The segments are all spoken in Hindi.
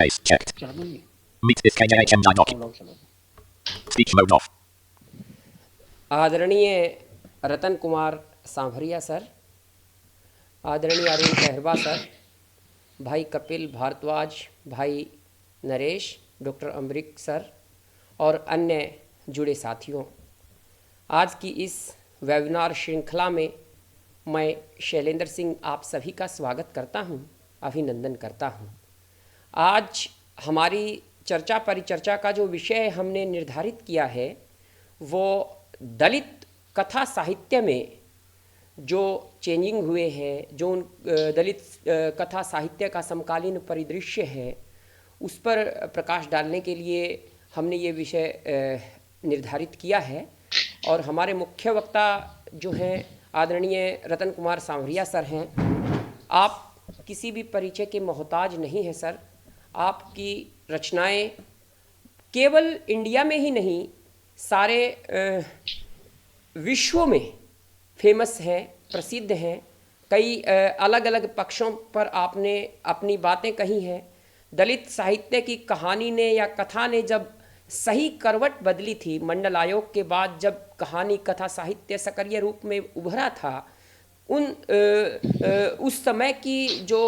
Space checked. चालू ही Meet this KJHM doc. Lock चलो। Speech mode off. आदरणीय रतन कुमार सांभरिया सर, आदरणीय अरुण कहरबा सर, भाई कपिल भारद्वाज, भाई नरेश, डॉक्टर अम्बरीक सर और अन्य जुड़े साथियों, आज की इस वेबिनार श्रृंखला में मैं शैलेंद्र सिंह आप सभी का स्वागत करता हूं, अभिनंदन करता हूं। आज हमारी चर्चा परिचर्चा का जो विषय हमने निर्धारित किया है वो दलित कथा साहित्य में जो चेंजिंग हुए हैं, जो उन दलित कथा साहित्य का समकालीन परिदृश्य है, उस पर प्रकाश डालने के लिए हमने ये विषय निर्धारित किया है। और हमारे मुख्य वक्ता जो हैं आदरणीय रतन कुमार सांभरिया सर हैं। आप किसी भी परिचय के मोहताज नहीं हैं सर। आपकी रचनाएं केवल इंडिया में ही नहीं, सारे विश्व में फेमस हैं, प्रसिद्ध हैं। कई अलग अलग पक्षों पर आपने अपनी बातें कही हैं। दलित साहित्य की कहानी ने या कथा ने जब सही करवट बदली थी, मंडल आयोग के बाद जब कहानी कथा साहित्य सक्रिय रूप में उभरा था, उस समय की जो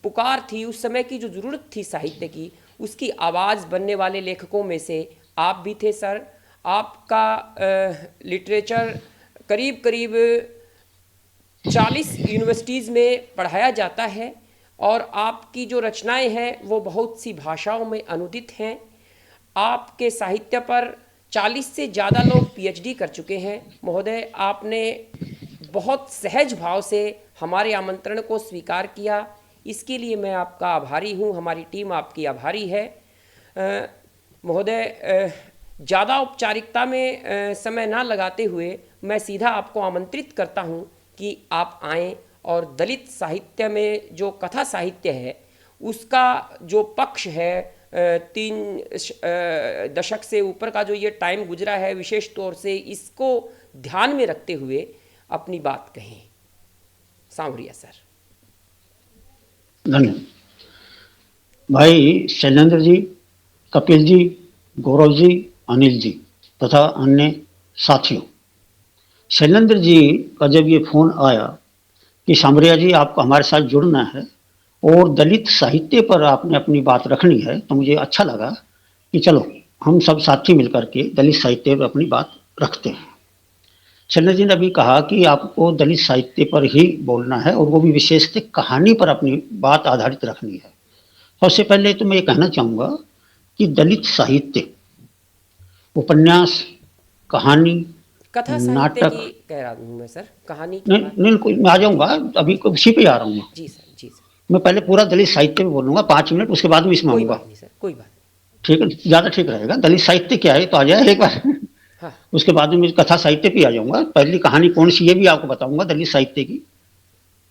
पुकार थी, उस समय की जो ज़रूरत थी साहित्य की, उसकी आवाज़ बनने वाले लेखकों में से आप भी थे सर। आपका लिटरेचर करीब करीब 40 यूनिवर्सिटीज़ में पढ़ाया जाता है और आपकी जो रचनाएं हैं वो बहुत सी भाषाओं में अनुदित हैं। आपके साहित्य पर 40 से ज़्यादा लोग पीएचडी कर चुके हैं। महोदय, आपने बहुत सहज भाव से हमारे आमंत्रण को स्वीकार किया, इसके लिए मैं आपका आभारी हूँ। हमारी टीम आपकी आभारी है। महोदय, ज़्यादा औपचारिकता में समय ना लगाते हुए मैं सीधा आपको आमंत्रित करता हूँ कि आप आएँ और दलित साहित्य में जो कथा साहित्य है उसका जो पक्ष है, 3 दशक से ऊपर का जो ये टाइम गुजरा है, विशेष तौर से इसको ध्यान में रखते हुए अपनी बात कहें। सांभरिया सर। धन्यवाद भाई शैलेंद्र जी, कपिल जी, गौरव जी, अनिल जी तथा अन्य साथियों। शैलेंद्र जी का जब ये फोन आया कि सांभरिया जी आपको हमारे साथ जुड़ना है और दलित साहित्य पर आपने अपनी बात रखनी है, तो मुझे अच्छा लगा कि चलो हम सब साथी मिलकर के दलित साहित्य पर अपनी बात रखते हैं। शैलेंद्र जी ने अभी कहा कि आपको दलित साहित्य पर ही बोलना है और वो भी विशेषतः कहानी पर अपनी बात आधारित रखनी है। सबसे पहले तो मैं ये कहना चाहूँगा कि दलित साहित्य, उपन्यास, कहानी, कथा साहित्य की कह रहा हूँ मैं सर, कहानी की बात नहीं कोई मैं आ जाऊँगा, अभी उसी पे आ रहा हूँ। जी सर, जी सर। मैं पहले पूरा दलित साहित्य में बोलूँगा 5 मिनट, उसके बाद में इसमें कोई आऊँगा। बात नहीं सर, कोई बात ठीक है, ज़्यादा ठीक रहेगा। दलित साहित्य क्या है तो आ जाए एक बार। हाँ। उसके बाद में कथा साहित्य पे आ जाऊँगा। पहली कहानी कौन सी ये भी आपको बताऊँगा। दलित साहित्य की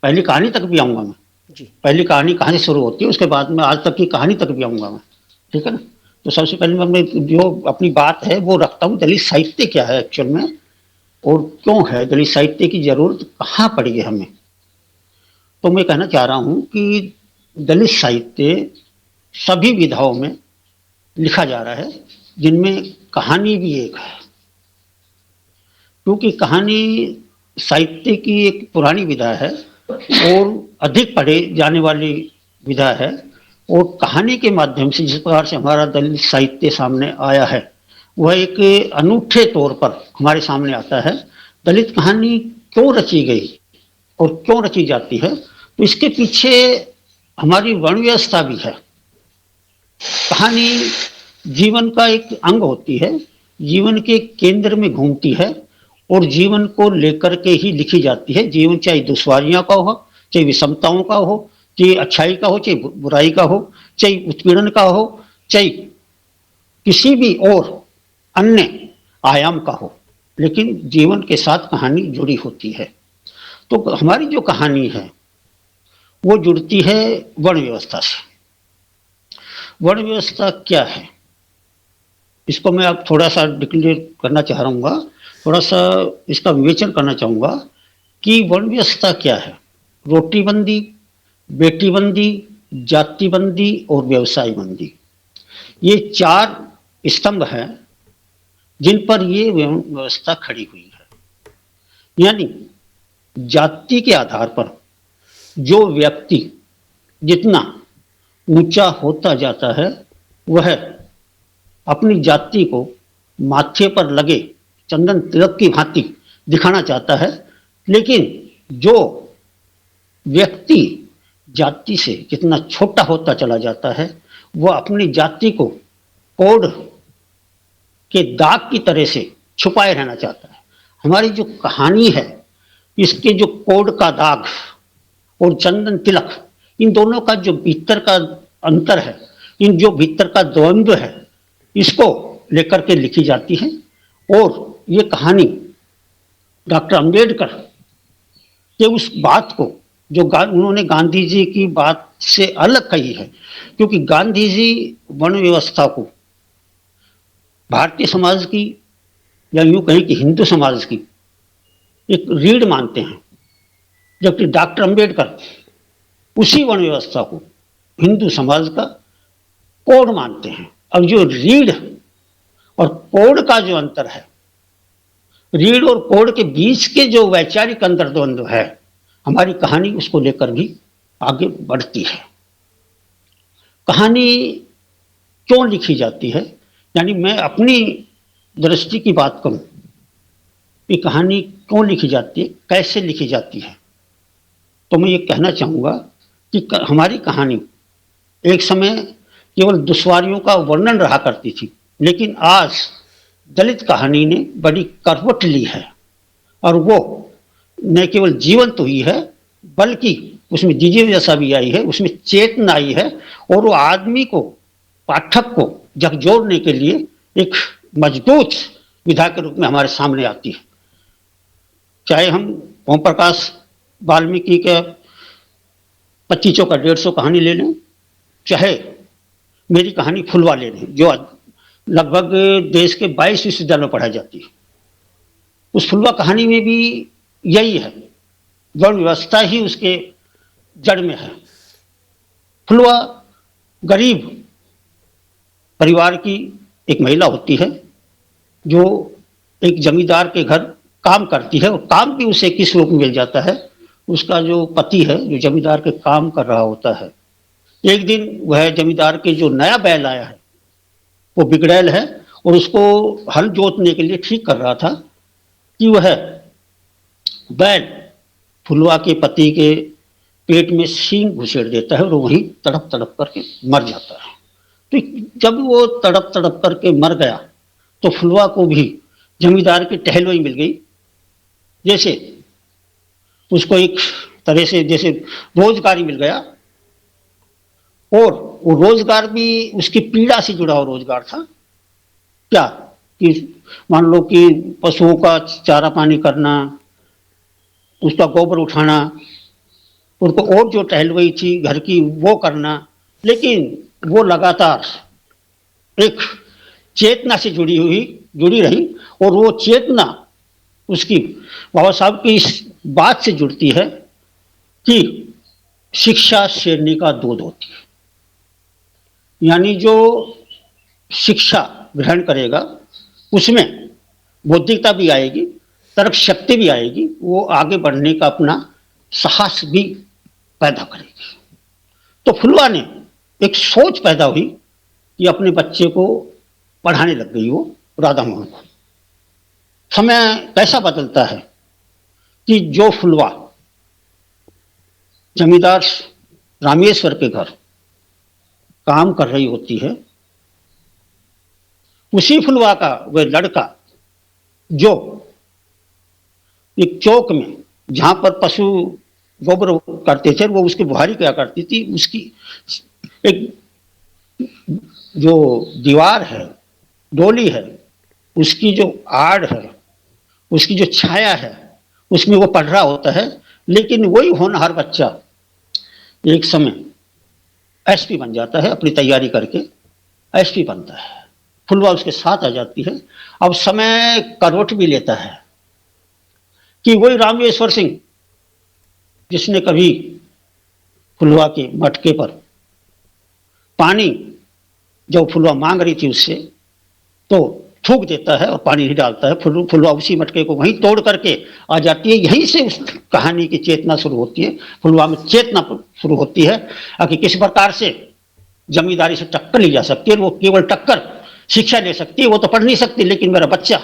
पहली कहानी तक भी आऊँगा मैं। जी। पहली कहानी कहाँ से शुरू होती है, उसके बाद में आज तक की कहानी तक भी आऊँगा मैं। ठीक है ना। तो सबसे पहले मैं जो अपनी बात है वो रखता हूँ, दलित साहित्य क्या है एक्चुअल में और क्यों है, दलित साहित्य की जरूरत कहाँ पड़ी है हमें। तो मैं कहना चाह रहा हूँ कि दलित साहित्य सभी विधाओं में लिखा जा रहा है, जिनमें कहानी भी एक है। क्योंकि कहानी साहित्य की एक पुरानी विधा है और अधिक पढ़े जाने वाली विधा है। और कहानी के माध्यम से जिस प्रकार से हमारा दलित साहित्य सामने आया है वह एक अनूठे तौर पर हमारे सामने आता है। दलित कहानी क्यों रची गई और क्यों रची जाती है, तो इसके पीछे हमारी वर्ण व्यवस्था भी है। कहानी जीवन का एक अंग होती है, जीवन के केंद्र में घूमती है और जीवन को लेकर के ही लिखी जाती है। जीवन चाहे दुश्वारियां का हो, चाहे विषमताओं का हो, चाहे अच्छाई का हो, चाहे बुराई का हो, चाहे उत्पीड़न का हो, चाहे किसी भी और अन्य आयाम का हो, लेकिन जीवन के साथ कहानी जुड़ी होती है। तो हमारी जो कहानी है वो जुड़ती है वर्ण व्यवस्था से। वर्ण व्यवस्था क्या है, इसको मैं अब थोड़ा सा डिक्लेयर करना चाह रहा हूँ, थोड़ा सा इसका विवेचन करना चाहूँगा कि वर्ण व्यवस्था क्या है। रोटी बंदी, बेटी बंदी, जातिबंदी और व्यवसाय बंदी, ये चार स्तंभ हैं जिन पर ये व्यवस्था खड़ी हुई है। यानी जाति के आधार पर जो व्यक्ति जितना ऊंचा होता जाता है वह अपनी जाति को माथे पर लगे चंदन तिलक की भांति दिखाना चाहता है, लेकिन जो व्यक्ति जाति से जितना छोटा होता चला जाता है वह अपनी जाति को कोड के दाग की तरह से छुपाए रहना चाहता है। हमारी जो कहानी है, इसके जो कोड का दाग और चंदन तिलक, इन दोनों का जो भीतर का अंतर है, इन जो भीतर का द्वंद्व है, इसको लेकर के लिखी जाती है। और ये कहानी डॉक्टर अंबेडकर के उस बात को जो उन्होंने गांधी जी की बात से अलग कही है, क्योंकि गांधी जी वर्ण व्यवस्था को भारतीय समाज की या यूं कहें कि हिंदू समाज की एक रीढ़ मानते हैं, जबकि डॉक्टर अंबेडकर उसी वर्ण व्यवस्था को हिंदू समाज का कोड मानते हैं। अब जो रीढ़ और कोड का जो अंतर है, रीढ़ और कोड के बीच के जो वैचारिक अंतर्द्वंद्व है, हमारी कहानी उसको लेकर भी आगे बढ़ती है। कहानी क्यों लिखी जाती है, यानी मैं अपनी दृष्टि की बात करूं, ये कहानी क्यों लिखी जाती है, कैसे लिखी जाती है, तो मैं ये कहना चाहूँगा कि हमारी कहानी एक समय केवल दुश्वारियों का वर्णन रहा करती थी, लेकिन आज दलित कहानी ने बड़ी करवट ली है और वो न केवल जीवंत हुई है बल्कि उसमें जिज्ञासा भी आई है, उसमें चेतना आई है और वो आदमी को, पाठक को झकझोरने के लिए एक मजबूत विधा के रूप में हमारे सामने आती है। चाहे हम ओम प्रकाश वाल्मीकि के 2500 का 150 कहानी ले लें, चाहे मेरी कहानी फुलवा ले लें जो लगभग देश के 22 विश्वविद्यालय में पढ़ाई जाती है। उस फुलवा कहानी में भी यही है, वर्ण व्यवस्था ही उसके जड़ में है। फुलवा गरीब परिवार की एक महिला होती है जो एक जमींदार के घर काम करती है, और काम भी उसे किस रूप में मिल जाता है, उसका जो पति है जो जमींदार के काम कर रहा होता है, एक दिन वह जमींदार के जो नया बैल आया है वो बिगड़ैल है और उसको हल जोतने के लिए ठीक कर रहा था कि वह बैल फुलवा के पति के पेट में सींग घुसेड़ देता है और वहीं तड़प तड़प करके मर जाता है। तो जब वो तड़प तड़प करके मर गया तो फुलवा को भी जमींदार की टहलवाई मिल गई, जैसे उसको एक तरह से जैसे रोजगार ही मिल गया, और वो रोजगार भी उसकी पीड़ा से जुड़ा हुआ रोजगार था। क्या कि मान लो कि पशुओं का चारा पानी करना, उसका गोबर उठाना, उनको और जो टहलवाई थी घर की वो करना, लेकिन वो लगातार एक चेतना से जुड़ी रही, और वो चेतना उसकी बाबा साहब की इस बात से जुड़ती है कि शिक्षा शेरनी का दूध होती है। यानी जो शिक्षा ग्रहण करेगा उसमें बौद्धिकता भी आएगी, तर्क शक्ति भी आएगी, वो आगे बढ़ने का अपना साहस भी पैदा करेगी। तो फुलवा ने एक सोच पैदा हुई कि अपने बच्चे को पढ़ाने लग गई वो राधा मोहन को। समय कैसा बदलता है कि जो फुलवा जमींदार रामेश्वर के घर काम कर रही होती है, उसी फुलवा का वह लड़का जो एक चौक में जहां पर पशु गोबर करते थे वो उसकी बुहारी क्या करती थी, उसकी एक जो दीवार है, डोली है, उसकी जो आड़ है, उसकी जो छाया है, उसमें वो पढ़ रहा होता है। लेकिन वही होनहार बच्चा एक समय एसपी बन जाता है, अपनी तैयारी करके एसपी बनता है। फुलवा उसके साथ आ जाती है। अब समय करवट भी लेता है कि वही रामेश्वर सिंह जिसने कभी फुलवा के मटके पर पानी जब फुलवा मांग रही थी उससे, तो थूक देता है और पानी नहीं डालता है। फुलवा उसी मटके को वहीं तोड़ करके आ जाती है। यहीं से उस कहानी की चेतना शुरू होती है, फुलवा में चेतना शुरू होती है कि किस प्रकार से जमींदारी से टक्कर ली जा सकती है। वो केवल टक्कर शिक्षा ले सकती है, वो तो पढ़ नहीं सकती, लेकिन मेरा बच्चा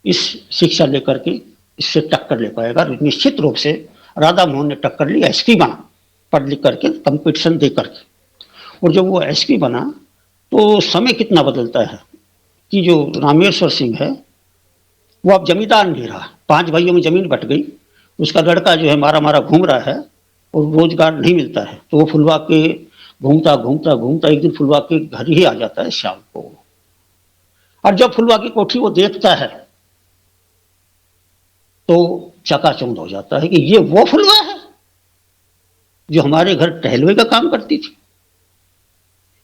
इस शिक्षा लेकर के इससे टक्कर ले पाएगा। निश्चित रूप से राधा मोहन ने टक्कर ली, एसपी बना पढ़ लिख करके, कंपटीशन दे करके। और जब वो एसपी बना तो समय कितना बदलता है कि जो रामेश्वर सिंह है वो अब जमींदार नहीं रहा, 5 भाइयों में जमीन बट गई, उसका लड़का जो है मारा मारा घूम रहा है और रोजगार नहीं मिलता है। तो वो फुलवा के घूमता घूमता घूमता एक दिन फुलवा के घर ही आ जाता है शाम को। और जब फुलवा की कोठी वो देखता है तो चकाचौंध हो जाता है कि ये वो फुलवा है जो हमारे घर टहलवे का काम करती थी,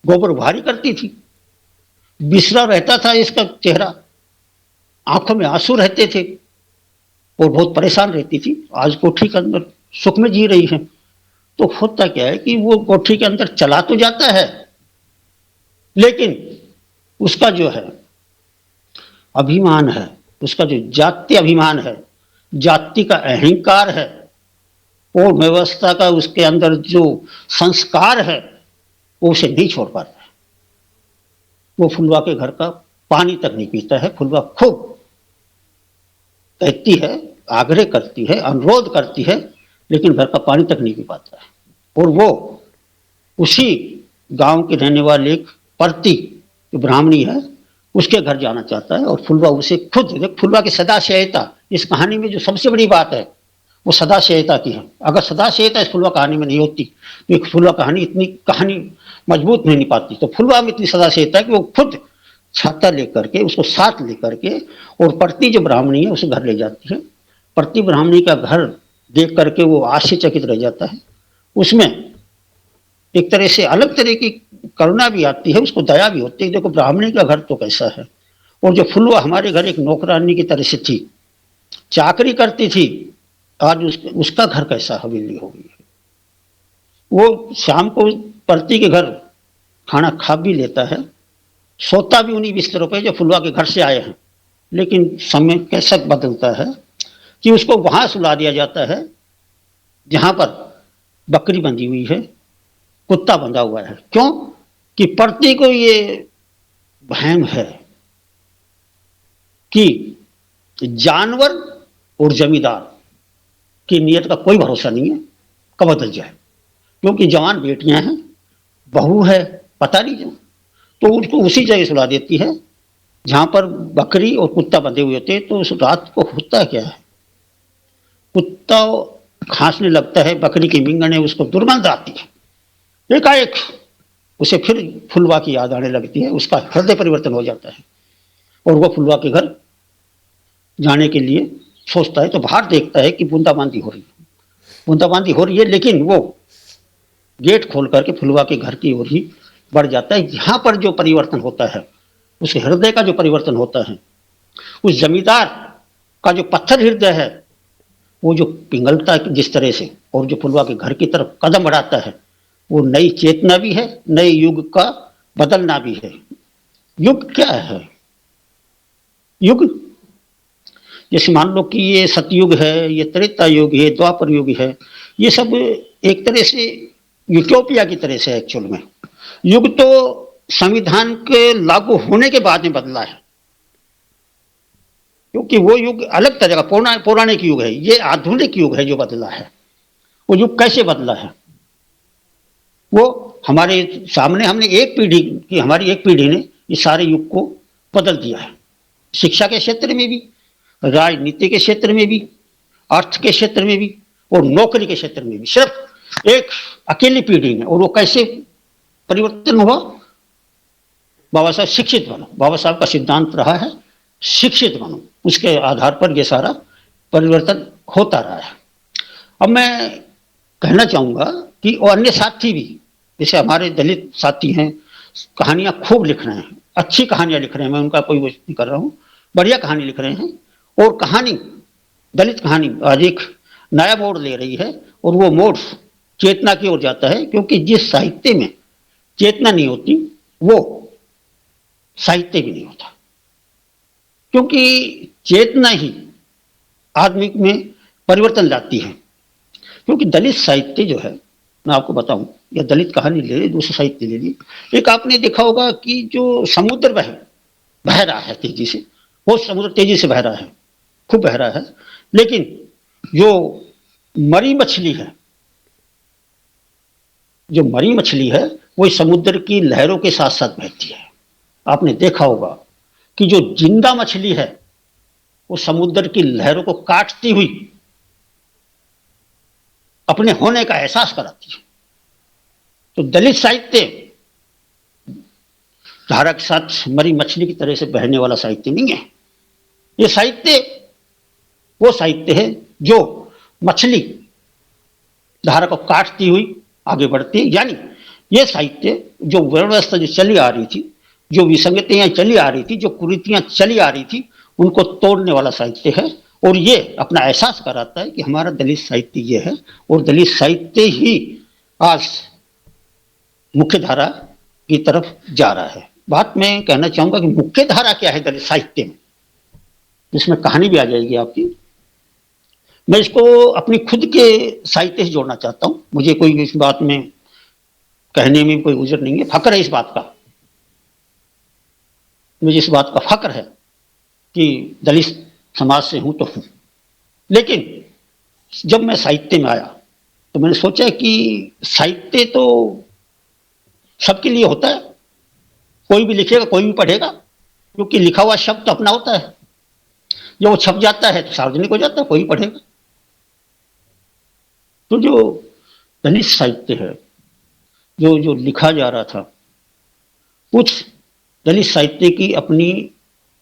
गोबर भारी करती थी, बिसरा रहता था इसका चेहरा, आंखों में आंसू रहते थे और बहुत परेशान रहती थी। आज कोठी के अंदर सुख में जी रही है। तो होता क्या है कि वो कोठी के अंदर चला तो जाता है, लेकिन उसका जो है अभिमान है, उसका जो जाति अभिमान है, जाति का अहंकार है और व्यवस्था का उसके अंदर जो संस्कार है वो उसे नहीं छोड़ पाता है। वो फुलवा के घर का पानी तक नहीं पीता है। फुलवा खूब कहती है, आग्रह करती है, अनुरोध करती है, लेकिन घर का पानी तक नहीं पी पाता है। और वो उसी गांव के रहने वाले एक परती जो ब्राह्मणी है उसके घर जाना चाहता है और फुलवा उसे खुद, फुलवा की सदाशयता इस कहानी में जो सबसे बड़ी बात है वो सदाशयता की है। अगर सदाशयता इस फुलवा कहानी में नहीं होती तो एक फुलवा कहानी मजबूत नहीं पाती। तो फुलवा में इतनी सदाशयता है कि वो खुद छाता लेकर के, उसको साथ लेकर के, और परती जो ब्राह्मणी है उसे घर ले जाती है। परती ब्राह्मणी का घर देख करके वो आश्चर्यचकित रह जाता है। उसमें एक तरह से अलग तरह की करुणा भी आती है, उसको दया भी होती है। देखो ब्राह्मणी का घर तो कैसा है, और जो फुलवा हमारे घर एक नौकरानी की तरह से थी, चाकरी करती थी, आज उसका घर कैसा हवेली हो गई है। वो शाम को परती के घर खाना खा भी लेता है, सोता भी उन्हीं बिस्तरों पे जो फुलवा के घर से आए हैं। लेकिन समय कैसा बदलता है कि उसको वहां सुला दिया जाता है जहां पर बकरी बंधी हुई है, कुत्ता बंधा हुआ है। क्यों? कि परती को ये वहम है कि जानवर और जमींदार की नीयत का कोई भरोसा नहीं है, कब बदल जाए। क्योंकि जवान बेटियां हैं, बहू है, पता नहीं जो, तो उनको उसी जगह सुला देती है जहां पर बकरी और कुत्ता बंधे हुए थे। तो उस रात को होता क्या है, कुत्ता खांसने लगता है, बकरी की मिंगने उसको दुर्गंध आती है। एकाएक उसे फिर फुलवा की याद आने लगती है, उसका हृदय परिवर्तन हो जाता है और वह फुलवा के घर जाने के लिए सोचता है। तो बाहर देखता है कि बूंदाबांदी हो रही है, बूंदाबांदी हो रही है, लेकिन वो गेट खोल करके फुलवा के घर की ओर ही बढ़ जाता है। यहाँ पर जो परिवर्तन होता है, उस हृदय का जो परिवर्तन होता है, उस जमींदार का जो पत्थर हृदय है, वो जो पिघलता है जिस तरह से, और जो फुलवा के घर की तरफ कदम बढ़ाता है, वो नई चेतना भी है, नए युग का बदलना भी है। युग क्या है? युग जैसे मान लो कि ये सतयुग है, ये त्रेता युग है, द्वापर युग है, ये सब एक तरह से यूटोपिया की तरह से एक्चुअल में। युग तो संविधान के लागू होने के बाद में बदला है, क्योंकि वो युग अलग तरह का पौराणिक युग है, ये आधुनिक युग है जो बदला है। वो युग कैसे बदला है? वो हमारे सामने, हमारी एक पीढ़ी ने इस सारे युग को बदल दिया है। शिक्षा के क्षेत्र में भी, राजनीति के क्षेत्र में भी, अर्थ के क्षेत्र में भी और नौकरी के क्षेत्र में भी। सिर्फ एक अकेली पीढ़ी में। और वो कैसे परिवर्तन हुआ? बाबा साहब शिक्षित बनो, बाबा साहब का सिद्धांत रहा है शिक्षित बनो, उसके आधार पर ये सारा परिवर्तन होता रहा है। अब मैं कहना चाहूँगा कि और अन्य साथी भी, जैसे हमारे दलित साथी हैं, कहानियाँ खूब लिख रहे हैं, अच्छी कहानियाँ लिख रहे हैं, मैं उनका कोई वो नहीं कर रहा हूँ, बढ़िया कहानी लिख रहे हैं। और कहानी, दलित कहानी आज एक नया मोड़ ले रही है, और वो मोड़ चेतना की ओर जाता है। क्योंकि जिस साहित्य में चेतना नहीं होती वो साहित्य भी नहीं होता, क्योंकि चेतना ही आदमी में परिवर्तन लाती है। क्योंकि दलित साहित्य जो है, मैं आपको बताऊं, या दलित कहानी ले ली, दूसरा साहित्य ले ली, एक आपने देखा होगा कि जो समुद्र बह रहा है तेजी से, वो समुद्र तेजी से बह रहा है, खूब बह रहा है, लेकिन जो मरी मछली है, जो मरी मछली है वो इस समुद्र की लहरों के साथ साथ बहती है। आपने देखा होगा कि जो जिंदा मछली है वो समुद्र की लहरों को काटती हुई अपने होने का एहसास कराती है। तो दलित साहित्य धारा के साथ मरी मछली की तरह से बहने वाला साहित्य नहीं है। ये साहित्य वो साहित्य है जो मछली धारा को काटती हुई आगे बढ़ती है। यानी ये साहित्य जो व्यवस्था जो चली आ रही थी, जो विसंगतियां चली आ रही थी, जो कुरीतियां चली आ रही थी, उनको तोड़ने वाला साहित्य है। और ये अपना एहसास कराता है कि हमारा दलित साहित्य ये है, और दलित साहित्य ही आज मुख्य धारा की तरफ जा रहा है। बात मैं कहना चाहूंगा कि मुख्य धारा क्या है दलित साहित्य में, जिसमें कहानी भी आ जाएगी आपकी। मैं इसको अपनी खुद के साहित्य से जोड़ना चाहता हूं। मुझे कोई इस बात में कहने में कोई उजर नहीं है, फक्र है इस बात का, मुझे इस बात का फक्र है कि दलित समाज से हूं तो हूं। लेकिन जब मैं साहित्य में आया तो मैंने सोचा कि साहित्य तो सबके लिए होता है, कोई भी लिखेगा, कोई भी पढ़ेगा, क्योंकि लिखा हुआ शब्द तो अपना होता है। जब वो छप जाता है तो सार्वजनिक हो जाता है, कोई पढ़ेगा। तो जो दलित साहित्य है, जो जो लिखा जा रहा था, कुछ दलित साहित्य की अपनी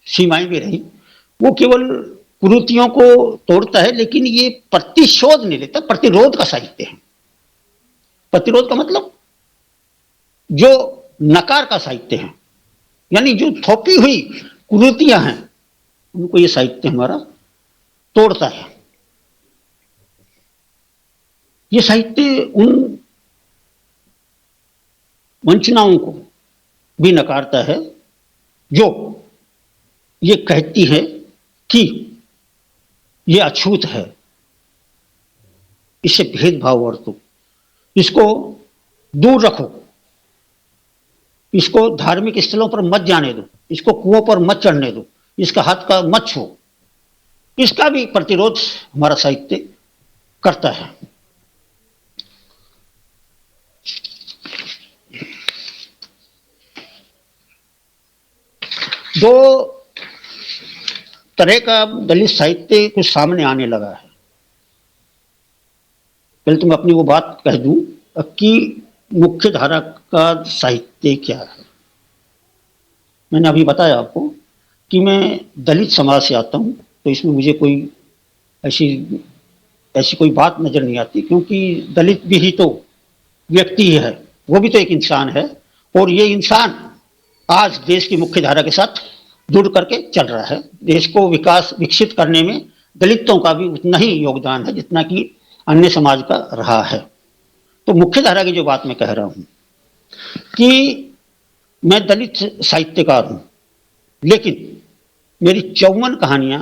सीमाएं भी रही। वो केवल कुरीतियों को तोड़ता है, लेकिन ये प्रतिशोध नहीं लेता, प्रतिरोध का साहित्य है। प्रतिरोध का मतलब जो नकार का साहित्य है, यानी जो थोपी हुई कुरीतियां हैं, उनको ये साहित्य हमारा तोड़ता है। ये साहित्य उन वंचनाओं को भी नकारता है जो ये कहती है कि ये अछूत है, इससे भेदभाव बरतो, इसको दूर रखो, इसको धार्मिक स्थलों पर मत जाने दो, इसको कुओं पर मत चढ़ने दो, इसका हाथ का मत छो। इसका भी प्रतिरोध हमारा साहित्य करता है। दो तरह का दलित साहित्य कुछ सामने आने लगा है। पहले तो मैं अपनी वो बात कह दूं कि मुख्य धारा का साहित्य क्या है। मैंने अभी बताया आपको कि मैं दलित समाज से आता हूं, तो इसमें मुझे कोई ऐसी कोई बात नजर नहीं आती, क्योंकि दलित भी ही तो व्यक्ति है, वो भी तो एक इंसान है, और ये इंसान आज देश की मुख्य धारा के साथ जुड़ करके चल रहा है। देश को विकसित करने में दलितों का भी उतना ही योगदान है जितना कि अन्य समाज का रहा है। तो मुख्य धारा की जो बात मैं कह रहा हूं कि मैं दलित साहित्यकार हूं, लेकिन मेरी 54 कहानियां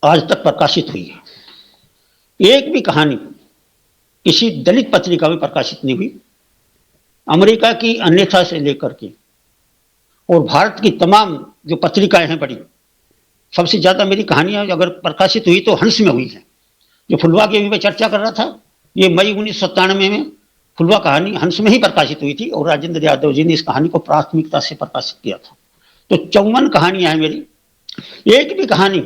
आज तक प्रकाशित हुई है। एक भी कहानी किसी दलित पत्रिका में प्रकाशित नहीं हुई। अमेरिका की अन्यथा से लेकर के और भारत की तमाम जो पत्रिकाएं हैं बड़ी, सबसे ज्यादा मेरी कहानियां अगर प्रकाशित हुई तो हंस में हुई है। जो फुलवा की अभी मैं चर्चा कर रहा था, ये मई 1997 में फुलवा कहानी हंस में ही प्रकाशित हुई थी, और राजेंद्र यादव जी ने इस कहानी को प्राथमिकता से प्रकाशित किया था। तो 54 कहानियां हैं मेरी, एक भी कहानी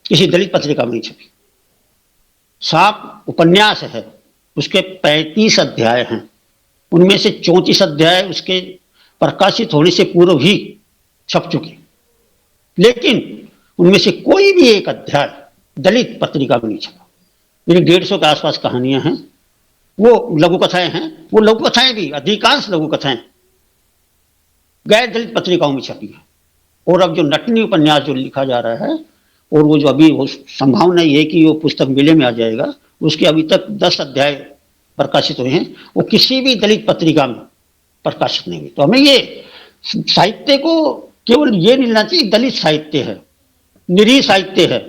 किसी दलित पत्रिका में नहीं छपी। सात उपन्यास है, उसके 35 अध्याय हैं, उनमें से 34 अध्याय उसके प्रकाशित होने से पूर्व ही छप चुके, लेकिन उनमें से कोई भी एक अध्याय दलित पत्रिका में नहीं छपा। मेरी 150 के आसपास कहानियां हैं, वो लघु कथाएं हैं। वो लघु कथाएं भी, अधिकांश लघु कथाएं गैर दलित पत्रिकाओं में छपी है। और अब जो नटनी उपन्यास जो लिखा जा रहा है, और वो जो अभी वो संभावना ये है कि वो पुस्तक मेले में आ जाएगा, उसके अभी तक 10 अध्याय प्रकाशित हुए हैं, वो किसी भी दलित पत्रिका में प्रकाशित नहीं हुई। तो हमें ये साहित्य को केवल ये नहीं लेना चाहिए दलित साहित्य है, निरीह साहित्य है,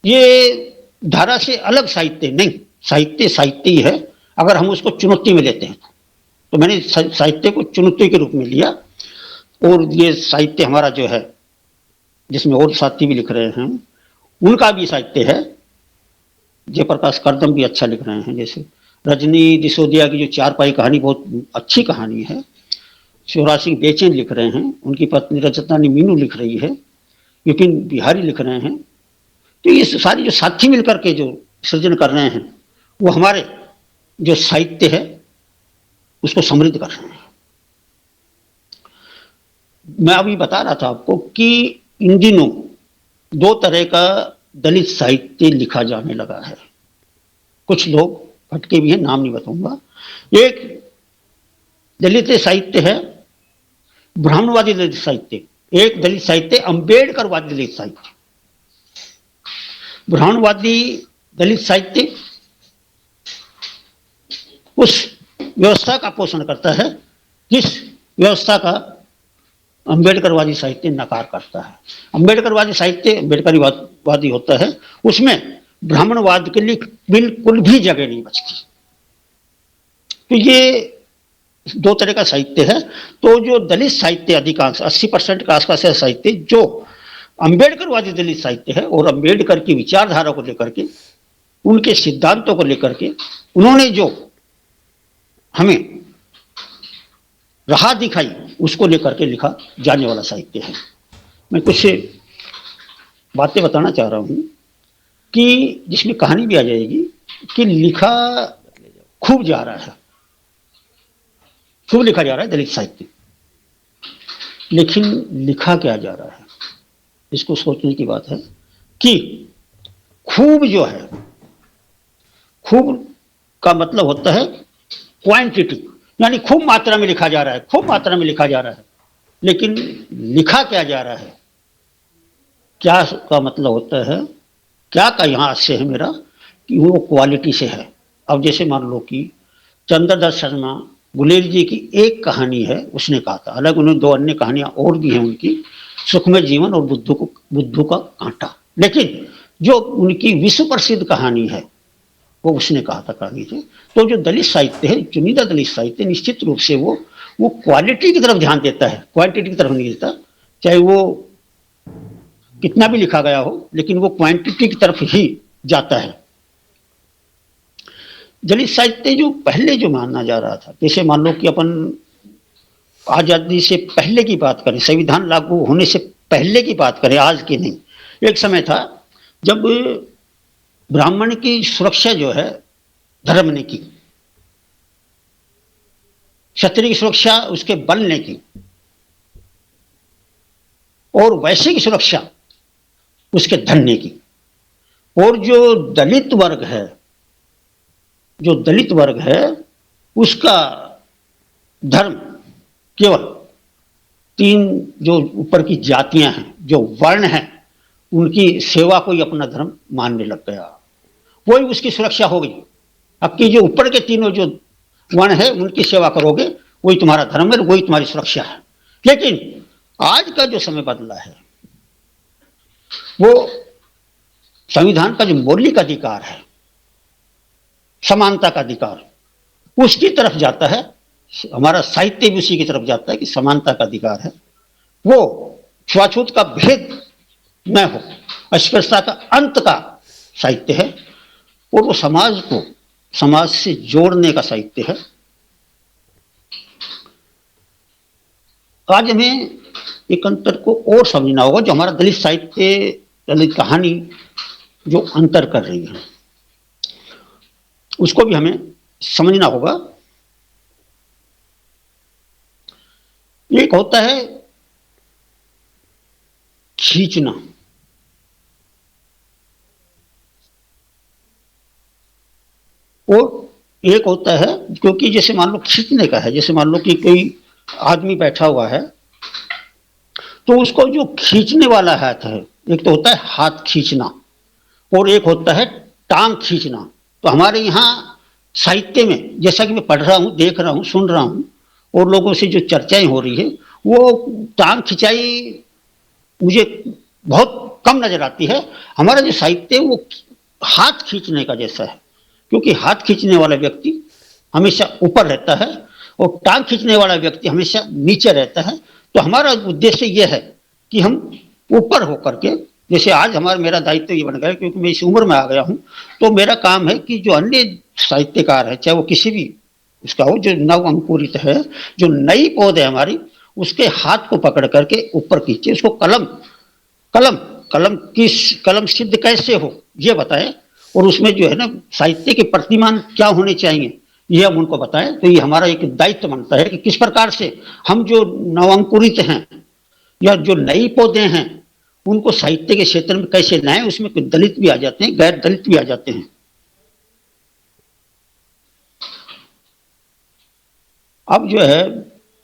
ये धारा से अलग साहित्य नहीं, साहित्य साहित्य ही है अगर हम उसको चुनौती में लेते हैं। तो मैंने साहित्य को चुनौती के रूप में लिया, और ये साहित्य हमारा जो है जिसमें और साथी भी लिख रहे हैं उनका भी साहित्य है। जयप्रकाश करदम भी अच्छा लिख रहे हैं, जैसे रजनी दिसोदिया की जो चारपाई कहानी बहुत अच्छी कहानी है। शिवराज सिंह बेचैन लिख रहे हैं, उनकी पत्नी रजतानी मीनू लिख रही है, विपिन बिहारी लिख रहे हैं। तो ये सारी जो साथी मिलकर के जो सृजन कर रहे हैं वो हमारे जो साहित्य है उसको समृद्ध कर रहे हैं। मैं अभी बता रहा था आपको कि इन दिनों दो तरह का दलित साहित्य लिखा जाने लगा है। कुछ लोग भटके भी हैं, नाम नहीं बताऊंगा। एक दलित साहित्य है ब्राह्मणवादी दलित साहित्य, एक दलित साहित्य अम्बेडकरवादी दलित साहित्य। ब्राह्मणवादी दलित साहित्य उस व्यवस्था का पोषण करता है जिस व्यवस्था का अम्बेडकरवादी साहित्य नकार करता है। अम्बेडकरवादी साहित्य अम्बेडकरवादी होता है, उसमें ब्राह्मणवाद के लिए बिल्कुल भी जगह नहीं बचती। तो ये दो तरह का साहित्य है। तो जो दलित साहित्य अधिकांश 80% के आसपास है साहित्य जो अम्बेडकरवादी दलित साहित्य है, और अम्बेडकर की विचारधारा को लेकर के, उनके सिद्धांतों को लेकर के उन्होंने जो हमें राह दिखाई उसको लेकर के लिखा जाने वाला साहित्य है। मैं कुछ बातें बताना चाह रहा हूं कि जिसमें कहानी भी आ जाएगी कि लिखा खूब जा रहा है, खूब लिखा जा रहा है दलित साहित्य, लेकिन लिखा क्या जा रहा है इसको सोचने की बात है कि खूब जो है, खूब का मतलब होता है क्वांटिटी, यानी खूब मात्रा में लिखा जा रहा है, खूब मात्रा में लिखा जा रहा है, लेकिन लिखा क्या जा रहा है, क्या का मतलब होता है, क्या का यहां आशय है मेरा कि वो क्वालिटी से है। अब जैसे मान लो कि चंद्रदत्त शर्मा गुलेरी जी की एक कहानी है, उसने कहा था, अलग उन्होंने दो अन्य कहानियां और भी हैं उनकी, सुखमय जीवन और बुद्धू का कांटा, लेकिन जो उनकी विश्व प्रसिद्ध कहानी है वो उसने कहा था कहानी से। तो जो दलित साहित्य है, चुनिंदा दलित साहित्य, निश्चित रूप से वो क्वालिटी की तरफ ध्यान देता है, क्वांटिटी की तरफ नहीं देता। चाहे वो कितना भी लिखा गया हो, लेकिन वो क्वांटिटी की तरफ ही जाता है। दलित साहित्य जो पहले जो माना जा रहा था, जैसे मान लो कि अपन आजादी से पहले की बात करें, संविधान लागू होने से पहले की बात करें, आज की नहीं। एक समय था जब ब्राह्मण की सुरक्षा जो है धर्म ने की, क्षत्रिय की सुरक्षा उसके बल ने की, और वैश्य की सुरक्षा उसके धन ने की। और जो दलित वर्ग है, जो दलित वर्ग है उसका धर्म केवल तीन जो ऊपर की जातियां हैं, जो वर्ण हैं, उनकी सेवा को ही अपना धर्म मानने लग गया, वही उसकी सुरक्षा हो गई। अब की जो ऊपर के तीनों जो वर्ण है उनकी सेवा करोगे वही तुम्हारा धर्म है, वही तुम्हारी सुरक्षा है। लेकिन आज का जो समय बदला है वो संविधान का जो मौलिक अधिकार है, समानता का अधिकार, उसकी तरफ जाता है। हमारा साहित्य भी उसी की तरफ जाता है कि समानता का अधिकार है, वो छुआछूत का भेद न हो, अस्पृश्यता का अंत का साहित्य है, और वो समाज को समाज से जोड़ने का साहित्य है। आज हमें एक अंतर को और समझना होगा, जो हमारा दलित साहित्य, दलित कहानी जो अंतर कर रही है उसको भी हमें समझना होगा। एक होता है खींचना, और एक होता है, क्योंकि जैसे मान लो खींचने का है, जैसे मान लो कि कोई आदमी बैठा हुआ है तो उसको जो खींचने वाला हाथ है, एक तो होता है हाथ खींचना और एक होता है टांग खींचना। तो हमारे यहाँ साहित्य में जैसा कि मैं पढ़ रहा हूँ, देख रहा हूँ, सुन रहा हूँ, और लोगों से जो चर्चाएं हो रही है वो टांग खिंचाई मुझे बहुत कम नजर आती है। हमारा जो साहित्य है वो हाथ खींचने का जैसा है, क्योंकि हाथ खींचने वाला व्यक्ति हमेशा ऊपर रहता है और टांग खींचने वाला व्यक्ति हमेशा नीचे रहता है। तो हमारा उद्देश्य यह है कि हम ऊपर होकर के, जैसे आज हमारा मेरा दायित्व ये बन गया क्योंकि मैं इस उम्र में आ गया हूं, तो मेरा काम है कि जो अन्य साहित्यकार है, चाहे वो किसी भी उसका हो, जो नव अंकुरित है, जो नई पौध है हमारी, उसके हाथ को पकड़ करके ऊपर खींचे, उसको कलम कलम कलम की कलम सिद्ध कैसे हो ये बताएं, और उसमें जो है ना साहित्य के प्रतिमान क्या होने चाहिए ये हम उनको बताएं। तो ये हमारा एक दायित्व बनता है कि किस प्रकार से हम जो नवांकुरित हैं या जो नई पौधे हैं उनको साहित्य के क्षेत्र में कैसे लाएं। उसमें कुछ दलित भी आ जाते हैं, गैर दलित भी आ जाते हैं। अब जो है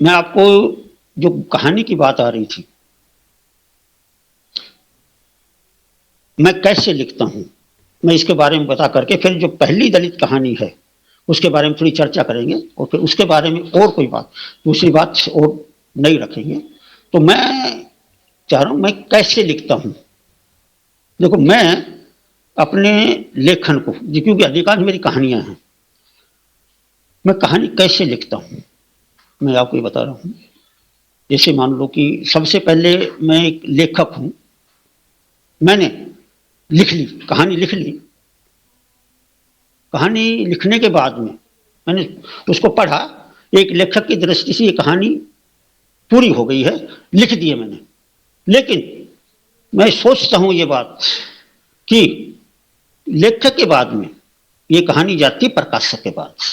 मैं आपको जो कहानी की बात आ रही थी, मैं कैसे लिखता हूं, मैं इसके बारे में बता करके फिर जो पहली दलित कहानी है उसके बारे में थोड़ी चर्चा करेंगे और फिर उसके बारे में और कोई बात, दूसरी बात और नहीं रखेंगे। तो मैं चाह रहा हूं मैं कैसे लिखता हूं। देखो, मैं अपने लेखन को, क्योंकि अधिकांश मेरी कहानियां हैं, मैं कहानी कैसे लिखता हूं मैं आपको ये बता रहा हूं। जैसे मान लो कि सबसे पहले मैं एक लेखक हूं, मैंने लिख ली कहानी, लिख ली कहानी। लिखने के बाद में मैंने उसको पढ़ा, एक लेखक की दृष्टि से ये कहानी पूरी हो गई है, लिख दी है मैंने। लेकिन मैं सोचता हूं ये बात कि लेखक के बाद में ये कहानी जाती प्रकाशक के पास।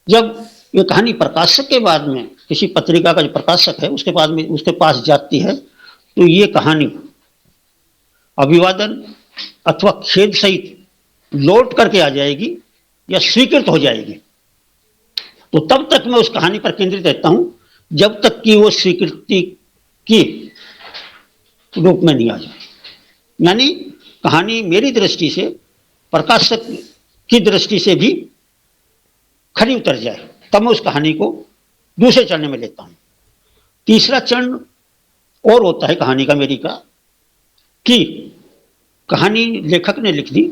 जब ये कहानी प्रकाशक के बाद में, किसी पत्रिका का जो प्रकाशक है उसके बाद में उसके पास जाती है, तो ये कहानी अभिवादन अथवा खेद सहित लौट करके आ जाएगी या स्वीकृत हो जाएगी। तो तब तक मैं उस कहानी पर केंद्रित रहता हूं जब तक कि वो स्वीकृति की रूप में नहीं आ जाए, यानी कहानी मेरी दृष्टि से प्रकाशक की दृष्टि से भी खरी उतर जाए, तब मैं उस कहानी को दूसरे चरण में लेता हूं। तीसरा चरण और होता है कहानी का मेरी का, कि कहानी लेखक ने लिख दी,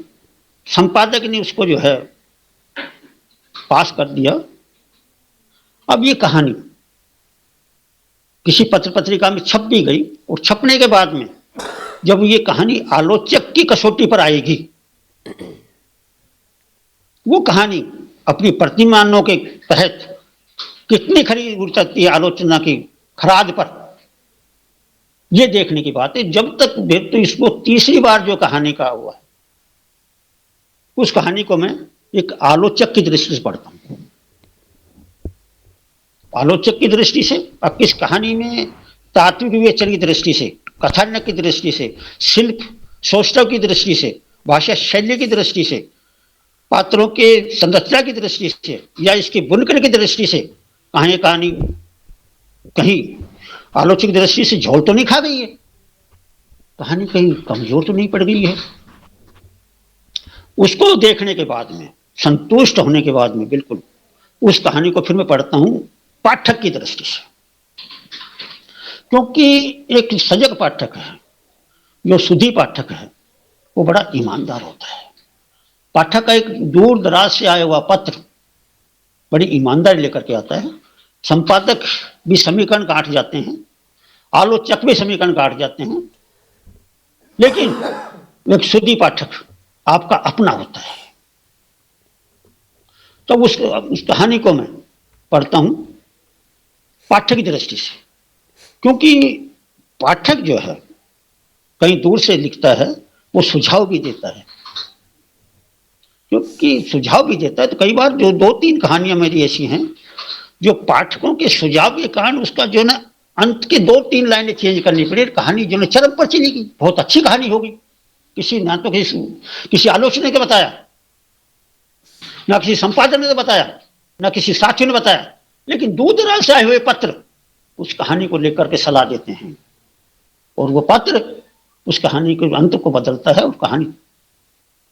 संपादक ने उसको जो है पास कर दिया। अब ये कहानी किसी पत्र पत्रिका में छप भी गई और छपने के बाद में जब ये कहानी आलोचक की कसौटी पर आएगी, वो कहानी अपनी प्रतिमानों के तहत कितनी खरी उतरती है आलोचना की खराज पर, ये देखने की बात है। जब तक तो इसको तीसरी बार जो कहानी का हुआ है उस कहानी को मैं एक आलोचक की दृष्टि से पढ़ता हूं। आलोचक की दृष्टि से, अब किस कहानी में तात्विक विवेचन की दृष्टि से, कथानक की दृष्टि से, शिल्प सौष्ठव की दृष्टि से, भाषा शैली की दृष्टि से, पात्रों के संरचना की दृष्टि से या इसकी बुनकर की दृष्टि से कहानी कहीं आलोचक की दृष्टि से झोल तो नहीं खा गई है, कहानी कहीं कमजोर तो नहीं पड़ गई है। उसको देखने के बाद में, संतुष्ट होने के बाद में, बिल्कुल उस कहानी को फिर मैं पढ़ता हूं पाठक की दृष्टि से, क्योंकि एक सजग पाठक है, जो सुधी पाठक है, वो बड़ा ईमानदार होता है। पाठक का एक दूर दराज से आया हुआ पत्र बड़ी ईमानदारी लेकर के आता है। संपादक भी समीकरण काट जाते हैं, आलोचक भी समीकरण काट जाते हैं, लेकिन एक सुधी पाठक आपका अपना होता है। तो उस कहानी को मैं पढ़ता हूं पाठक की दृष्टि से, क्योंकि पाठक जो है कहीं दूर से लिखता है, वो सुझाव भी देता है, क्योंकि सुझाव भी देता है। तो कई बार जो 2-3 कहानियां मेरी ऐसी हैं जो पाठकों के सुझाव के कारण उसका जो ना अंत के 2-3 लाइनें चेंज करनी पड़ी, कहानी जो ना चरम पर चली गई। बहुत अच्छी कहानी होगी, किसी ना तो किसी आलोचक ने बताया, ना किसी संपादक ने बताया, ना किसी साथी ने बताया, लेकिन दूर दराज से आए हुए पत्र उस कहानी को लेकर के सलाह देते हैं, और वो पत्र उस कहानी के अंत को बदलता है और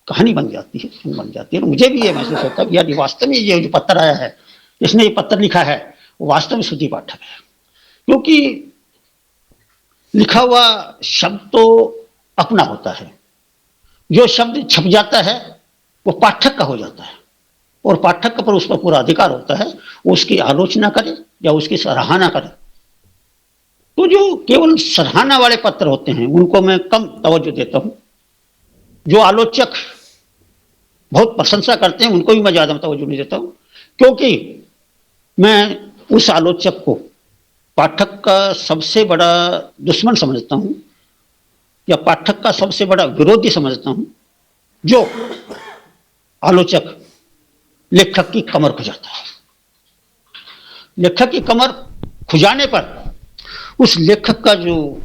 कहानी बन जाती है, बन जाती है। मुझे भी ये महसूस होता है कि यार वास्तव में ये जो पत्र आया है, इसने ये पत्र लिखा है, वो वास्तव में श्रुति पाठक है, क्योंकि लिखा हुआ शब्द तो अपना होता है, जो शब्द छप जाता है वो पाठक का हो जाता है, और पाठक का पर उस पर पूरा अधिकार होता है, वो उसकी आलोचना करे या उसकी सराहना करे। तो जो केवल सराहना वाले पत्र होते हैं उनको मैं कम तवज्जो देता हूं, जो आलोचक बहुत प्रशंसा करते हैं उनको भी मैं ज्यादा तवज्जो नहीं देता हूं, क्योंकि मैं उस आलोचक को पाठक का सबसे बड़ा दुश्मन समझता हूं या पाठक का सबसे बड़ा विरोधी समझता हूं, जो आलोचक लेखक की कमर खुजाता है। लेखक की कमर खुजाने पर उस लेखक का जो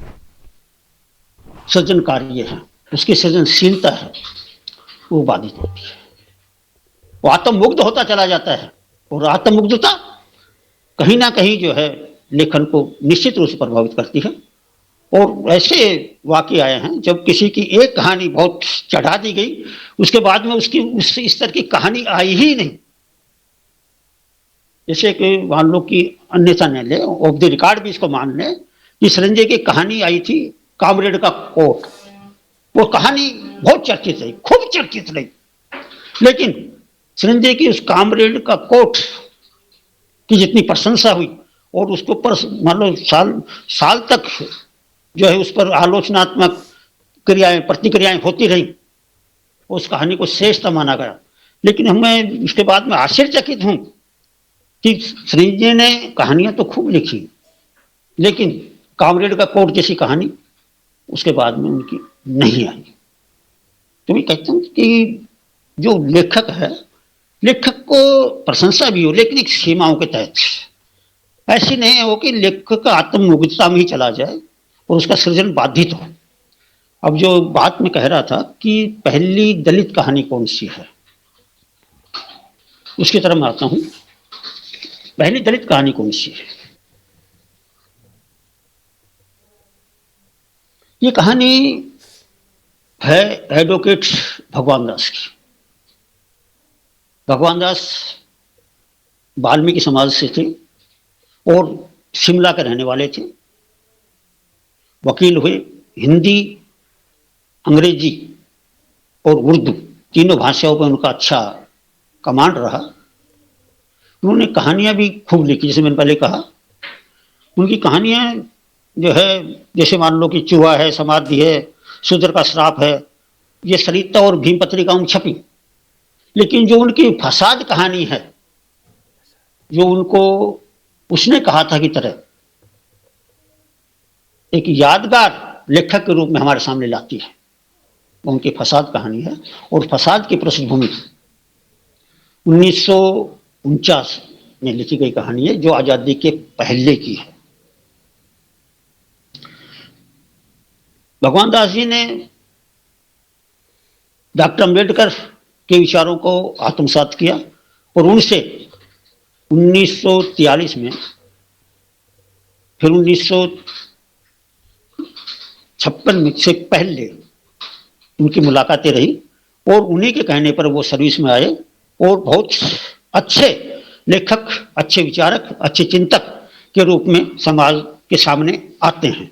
सृजन कार्य है, उसकी सृजनशीलता है, वो बाधित होती है, वो आत्ममुग्ध होता चला जाता है, और आत्ममुग्धता कहीं ना कहीं जो है लेखन को निश्चित रूप से प्रभावित करती है। और ऐसे वाकये आए हैं जब किसी की एक कहानी बहुत चढ़ा दी गई, उसके बाद में उसकी उस स्तर की कहानी आई ही नहीं। जैसे कि मान लो कि अन्यथा न ले, ऑफ द रिकॉर्ड भी इसको मान ले कि संजय की कहानी आई थी कामरेड का कोट, वो कहानी बहुत चर्चित रही, खूब चर्चित रही, लेकिन संजय की उस कामरेड का कोट की जितनी प्रशंसा हुई और उसके ऊपर मान लो साल तक जो है उस पर आलोचनात्मक क्रियाएं प्रतिक्रियाएं होती रही, उस कहानी को श्रेष्ठ माना गया। लेकिन हमें उसके बाद में आश्चर्यचकित हूं कि संजय ने कहानियां तो खूब लिखी, लेकिन कामरेड का कोट जैसी कहानी उसके बाद में उनकी नहीं आई। तो मैं कहता हूं कि जो लेखक है, लेखक को प्रशंसा भी हो लेकिन एक सीमाओं के तहत, ऐसी नहीं हो कि लेखक का आत्ममुग्धता में ही चला जाए और उसका सृजन बाधित हो। अब जो बात मैं कह रहा था कि पहली दलित कहानी कौन सी है, उसकी तरफ मैं आता हूं। पहली दलित कहानी कौन सी है? ये कहानी है एडवोकेट भगवान दास की। भगवान दास वाल्मीकि समाज से थे और शिमला के रहने वाले थे, वकील हुए, हिंदी, अंग्रेजी और उर्दू तीनों भाषाओं पर उनका अच्छा कमांड रहा। उन्होंने कहानियां भी खूब लिखी, जैसे मैंने पहले कहा, उनकी कहानियां जो है, जैसे मान लो कि चूहा है, समाधि है, शूद्र का श्राप है, ये सरिता और भीम पत्रिकाओं में छपी। लेकिन जो उनकी फसाद कहानी है, जो उनको उसने कहा था की तरह एक यादगार लेखक के रूप में हमारे सामने लाती है, वो उनकी फसाद कहानी है। और फसाद की पृष्ठभूमि 1949 में लिखी गई कहानी है, जो आजादी के पहले की है। भगवान दास जी ने डॉक्टर अंबेडकर के विचारों को आत्मसात किया और उनसे 1943 में, फिर 1956 में से पहले उनकी मुलाकातें रही, और उन्हीं के कहने पर वो सर्विस में आए और बहुत अच्छे लेखक, अच्छे विचारक, अच्छे चिंतक के रूप में समाज के सामने आते हैं।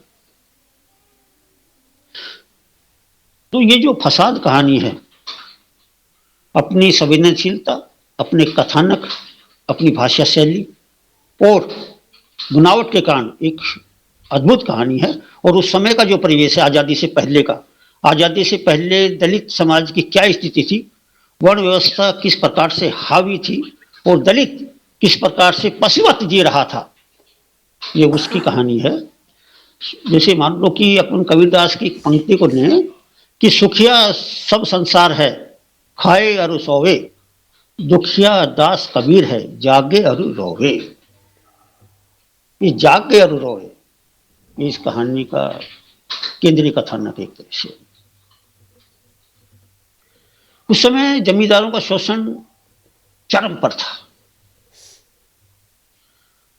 तो ये जो फसाद कहानी है, अपनी संवेदनशीलता, अपने कथानक, अपनी भाषा शैली और बुनावट के कारण एक अद्भुत कहानी है। और उस समय का जो परिवेश है, आज़ादी से पहले का, आज़ादी से पहले दलित समाज की क्या स्थिति थी, वर्ण व्यवस्था किस प्रकार से हावी थी और दलित किस प्रकार से पशुवत जी रहा था, ये उसकी कहानी है। जैसे मान लो कि अपन कबीरदास की पंक्ति को लें कि सुखिया सब संसार है, खाए अरु सोवे, दुखिया दास कबीर है, जागे अरु रोवे। ये जागे अरु रोवे, ये इस कहानी का केंद्रीय कथानक एक तरह से। उस समय जमींदारों का शोषण चरम पर था।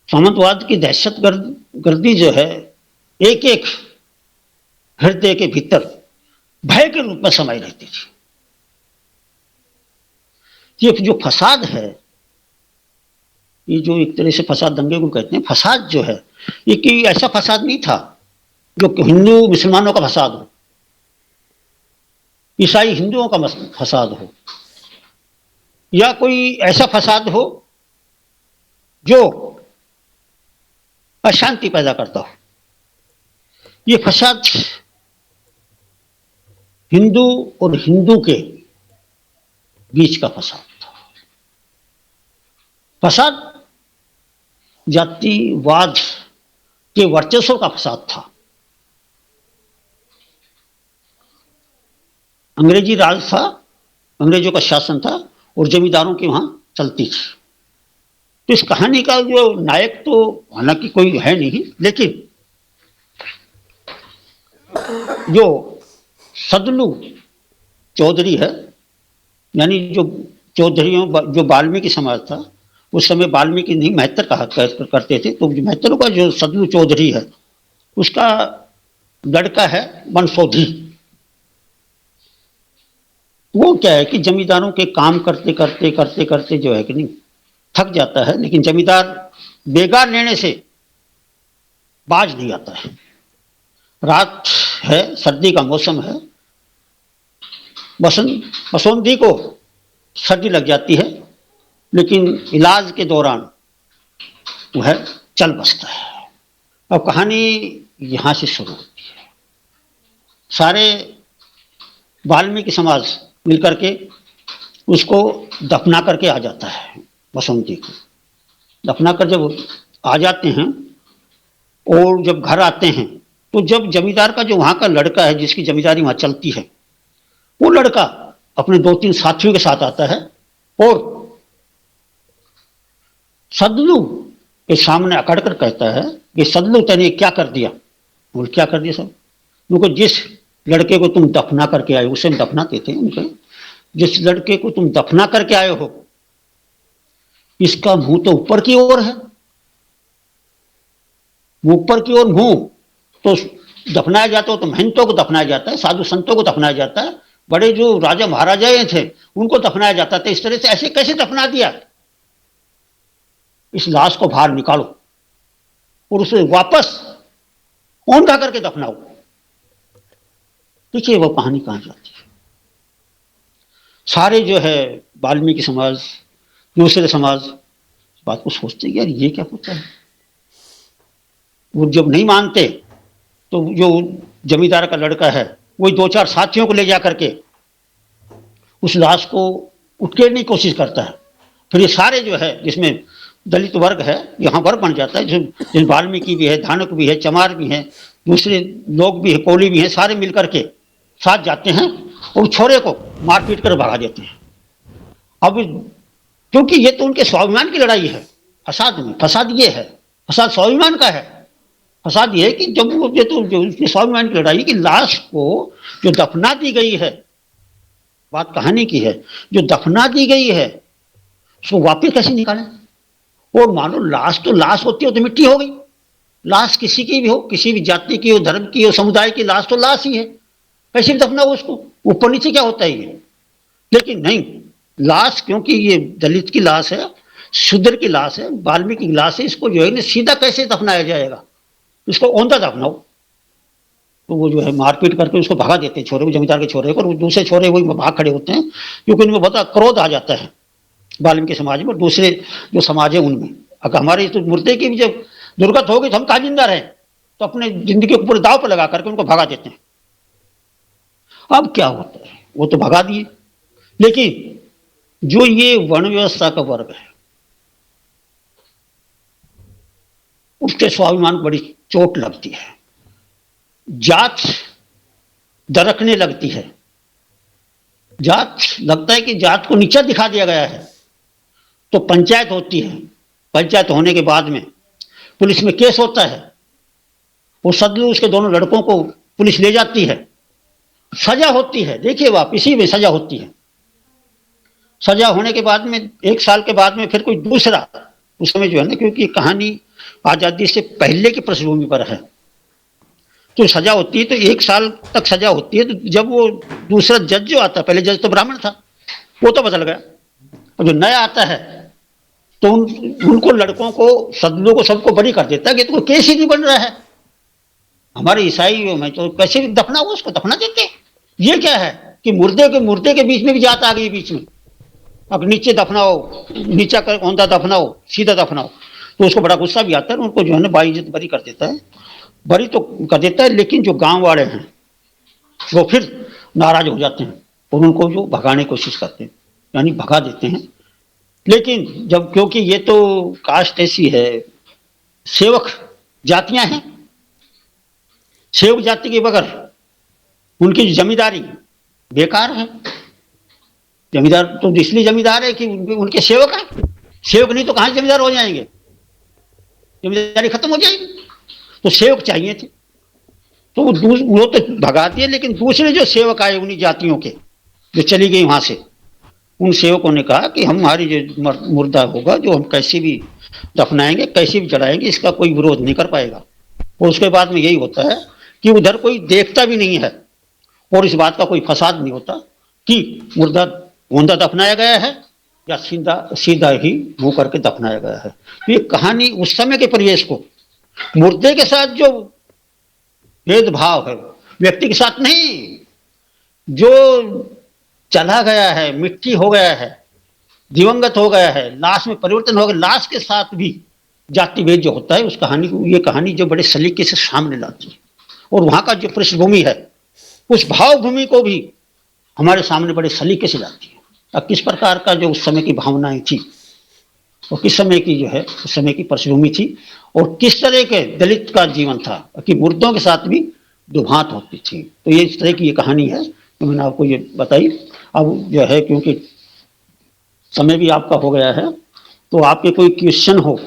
सामंतवाद की दहशत गर्दी जो है, एक एक हृदय के भीतर भय के रूप में समाई रहती थी। ये जो फसाद है, ये जो एक तरह से फसाद दंगे को कहते हैं, फसाद जो है ये कोई ऐसा फसाद नहीं था जो हिंदू मुसलमानों का फसाद हो, ईसाई हिंदुओं का फसाद हो, या कोई ऐसा फसाद हो जो अशांति पैदा करता हो। ये फसाद हिंदू और हिंदू के बीच का फसाद था। फसाद जातिवाद के वर्चस्व का फसाद था। अंग्रेजी राज था, अंग्रेजों का शासन था और जमींदारों की वहां चलती थी। तो इस कहानी का जो नायक तो हालांकि कोई है नहीं, लेकिन जो सदलू चौधरी है, यानी जो चौधरियों जो वाल्मीकि समाज था, उस समय वाल्मीकि नहीं मेहतर कहा करते थे, तो मेहतरों का जो सदलू चौधरी है उसका लड़का है बनसोधी। वो क्या है कि जमींदारों के काम करते करते करते करते जो है कि नहीं थक जाता है, लेकिन जमींदार बेगार निर्णय से बाज नहीं आता है। रात है, सर्दी का मौसम है, बसंती को सर्दी लग जाती है, लेकिन इलाज के दौरान वह चल बसता है। अब कहानी यहां से शुरू होती है। सारे वाल्मीकि समाज मिलकर के उसको दफना करके आ जाता है। बसंती को दफना कर जब आ जाते हैं और जब घर आते हैं, तो जब जमींदार का जो वहां का लड़का है जिसकी जमींदारी वहां चलती है, वो लड़का अपने 2-3 साथियों के साथ आता है और सदलू के सामने अकड़ कर कहता है कि सदलू तूने क्या कर दिया? बोल क्या कर दिया सब? उनको जिस लड़के को तुम दफना करके आए, उसे हम दफनाते थे उनके, जिस लड़के को तुम दफना करके आए हो इसका मुंह तो ऊपर की ओर है, ऊपर की ओर मुंह तो दफनाया जाता हो तो महंतों को दफनाया जाता है, साधु संतों को दफनाया जाता है, बड़े जो राजा महाराजा थे उनको दफनाया जाता था। इस तरह से ऐसे कैसे दफना दिया? इस लाश को बाहर निकालो और उसे वापस औंधा करके दफनाओ। देखिए वो कहानी कहां जाती है। सारे जो है वाल्मीकि समाज, दूसरे समाज बात को सोचते यार ये क्या होता है। वो जब नहीं मानते तो जो जमींदार का लड़का है वही 2-4 साथियों को ले जा करके उस लाश को उठेरने की कोशिश करता है। फिर ये सारे जो है जिसमें दलित वर्ग है, यहाँ वर्ग बन जाता है, जिसमें वाल्मीकि भी है, धानुक भी है, चमार भी है, दूसरे लोग भी है, कोली भी है, सारे मिलकर के साथ जाते हैं और छोरे को मारपीट कर भगा देते हैं। अब क्योंकि ये तो उनके स्वाभिमान की लड़ाई है। फसाद में फसाद ये है, फसाद स्वाभिमान का है। फसाद ये है कि जब वो ये तो जो उसके स्वाभिमान की लड़ाई की लाश को जो दफना दी गई है, बात कहानी की है, जो दफना दी गई है उसको वापिस कैसे निकालें? और मानो लाश तो लाश होती हो तो मिट्टी हो गई। लाश किसी की भी हो, किसी भी जाति की हो, धर्म की हो, समुदाय की, लाश तो लाश ही है, कैसे भी दफना हो उसको, ऊपर नीचे क्या होता है ये। लेकिन नहीं, लाश क्योंकि ये दलित की लाश है, शूद्र की लाश है, वाल्मीकि की लाश है, इसको जो है सीधा कैसे दफनाया जाएगा, इसको औंधा दफनाओ। तो वो जो है मारपीट करके उसको भगा देते हैं छोरे को, जमींदार के छोरे को, और दूसरे छोरे वही भाग खड़े होते हैं क्योंकि उनमें बहुत क्रोध आ जाता है वाल्मीकि समाज में और दूसरे जो समाज है उनमें। अगर हमारी तो मुर्दे की भी जब दुर्गत होगी तो हम कहाँ जिंदा रहे, तो अपने जिंदगी को पूरे दाव पर लगा करके उनको भगा देते हैं। अब क्या होता है, वो तो भगा दिए, लेकिन जो ये वर्ण व्यवस्था का वर्ग है उसके स्वाभिमान को बड़ी चोट लगती है, जात दरकने लगती है। जात लगता है कि जात को नीचा दिखा दिया गया है। तो पंचायत होती है, पंचायत होने के बाद में पुलिस में केस होता है, वो सदलू उसके दोनों लड़कों को पुलिस ले जाती है, सजा होती है। देखिए आप, इसी में सजा होती है। सजा होने के बाद में 1 साल के बाद में फिर कोई दूसरा, उस समय जो है ना, क्योंकि कहानी आजादी से पहले की पृष्ठभूमि पर है, तो सजा होती है, तो 1 साल तक सजा होती है। तो जब वो दूसरा जज जो आता है, पहले जज तो ब्राह्मण था, वो तो बदल गया, और जो नया आता है तो उनको लड़कों को सदलों को सबको बरी कर देता है कि तो केस ही नहीं बन रहा है। हमारे ईसाई में तो कैसे भी दफनाओ, उसको दफना देते हैं। ये क्या है कि मुर्दे के बीच में भी जात आ गई बीच में। अब नीचे दफनाओ, नीचा कर औंधा दफनाओ, सीधा दफनाओ, तो उसको बड़ा गुस्सा भी आता है, उनको जो है ना बाइज्जत बरी कर देता है। बरी तो कर देता है, लेकिन जो गांव वाले हैं वो फिर नाराज हो जाते हैं और उनको जो भगाने की कोशिश करते हैं, यानी भगा देते हैं। लेकिन जब, क्योंकि ये तो कास्ट ऐसी है, सेवक जातियां हैं, सेवक जाति के बगैर उनकी जमींदारी बेकार है। जमींदार तो इसलिए जमींदार है कि उनके सेवक हैं। सेवक नहीं तो कहां से जमींदार हो जाएंगे, जमींदारी खत्म हो जाएगी। तो सेवक चाहिए थे, तो वो तो भगा दिए, लेकिन दूसरे जो सेवक आए उन्हीं जातियों के जो चली गई वहां से, उन सेवकों ने कहा कि हमारी जो मुर्दा होगा जो हम कैसे भी दफनाएंगे, कैसे भी जलाएंगे, इसका कोई विरोध नहीं कर पाएगा। और उसके बाद में यही होता है कि उधर कोई देखता भी नहीं है और इस बात का कोई फसाद नहीं होता कि मुर्दा औंधा दफनाया गया है या सीधा सीधा ही मुंह करके दफनाया गया है। तो ये कहानी उस समय के परिवेश को, मुर्दे के साथ जो भेदभाव है व्यक्ति के साथ नहीं, जो चला गया है, मिट्टी हो गया है, दिवंगत हो गया है, लाश में परिवर्तन हो गया, लाश के साथ भी जाति भेद जो होता है, उस कहानी को, ये कहानी जो बड़े सलीके से सामने लाती है और वहां का जो पृष्ठभूमि है उस भाव भूमि को भी हमारे सामने बड़े सलीके से लाती है। अब किस प्रकार का जो उस समय की भावनाएं थी और किस समय की जो है उस समय की पृष्ठभूमि थी और किस तरह के दलित का जीवन था कि मुर्दों के साथ भी दुभांत होती थी। तो ये इस तरह की ये कहानी है, तो मैंने आपको ये बताई। अब जो है क्योंकि समय भी आपका हो गया है, तो आपके कोई क्वेश्चन हो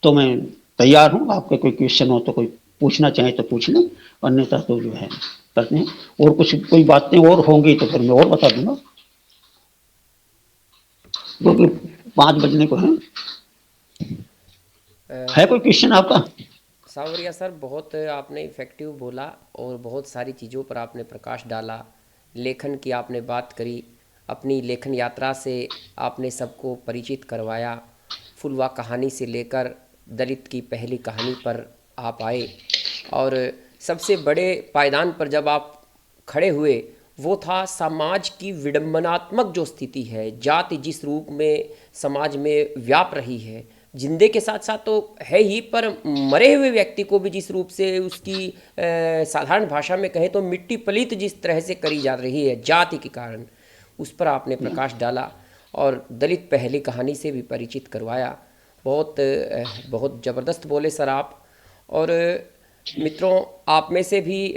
तो मैं तैयार हूँ। आपके कोई क्वेश्चन हो तो कोई पूछना चाहे तो पूछ लें, अन्यथा तो जो है करते हैं। और कुछ कोई बातें और होंगी तो फिर मैं और बता दूंगा, क्योंकि 5 बजने को है कोई क्वेश्चन आपका? सावरिया सर, बहुत आपने इफ़ेक्टिव बोला और बहुत सारी चीज़ों पर आपने प्रकाश डाला। लेखन की आपने बात करी, अपनी लेखन यात्रा से आपने सबको परिचित करवाया। फुलवा कहानी से लेकर दलित की पहली कहानी पर आप आए और सबसे बड़े पायदान पर जब आप खड़े हुए वो था समाज की विडंबनात्मक जो स्थिति है, जाति जिस रूप में समाज में व्याप रही है, जिंदे के साथ साथ तो है ही, पर मरे हुए व्यक्ति को भी जिस रूप से उसकी साधारण भाषा में कहें तो मिट्टी पलीत जिस तरह से करी जा रही है जाति के कारण, उस पर आपने प्रकाश डाला और दलित पहली कहानी से भी परिचित करवाया। बहुत बहुत ज़बरदस्त बोले सर आप। और मित्रों, आप में से भी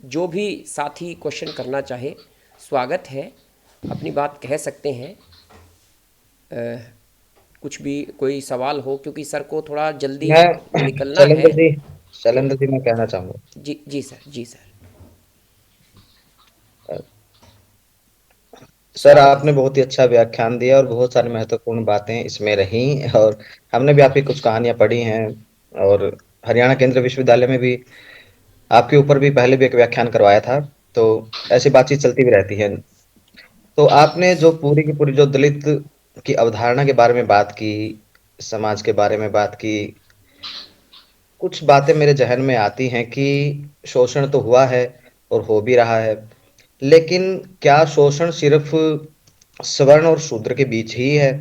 जो भी साथी क्वेश्चन करना चाहे स्वागत है, अपनी बात कह सकते हैं। कुछ भी कोई सवाल हो, क्योंकि सर को थोड़ा जल्दी निकलना है। शैलेंद्र जी मैं कहना चाहूँगा। जी जी सर, जी सर। सर आपने बहुत ही अच्छा व्याख्यान दिया और बहुत सारी महत्वपूर्ण बातें इसमें रहीं और हमने भी आपकी कुछ कहानियां पढ़ी हैं और हरियाणा केंद्रीय विश्वविद्यालय में भी आपके ऊपर भी पहले भी एक व्याख्यान करवाया था, तो ऐसी बातचीत चलती भी रहती है। तो आपने जो पूरी की पूरी जो दलित की अवधारणा के बारे में बात की, समाज के बारे में बात की, कुछ बातें मेरे जहन में आती हैं कि शोषण तो हुआ है और हो भी रहा है, लेकिन क्या शोषण सिर्फ स्वर्ण और शूद्र के बीच ही है?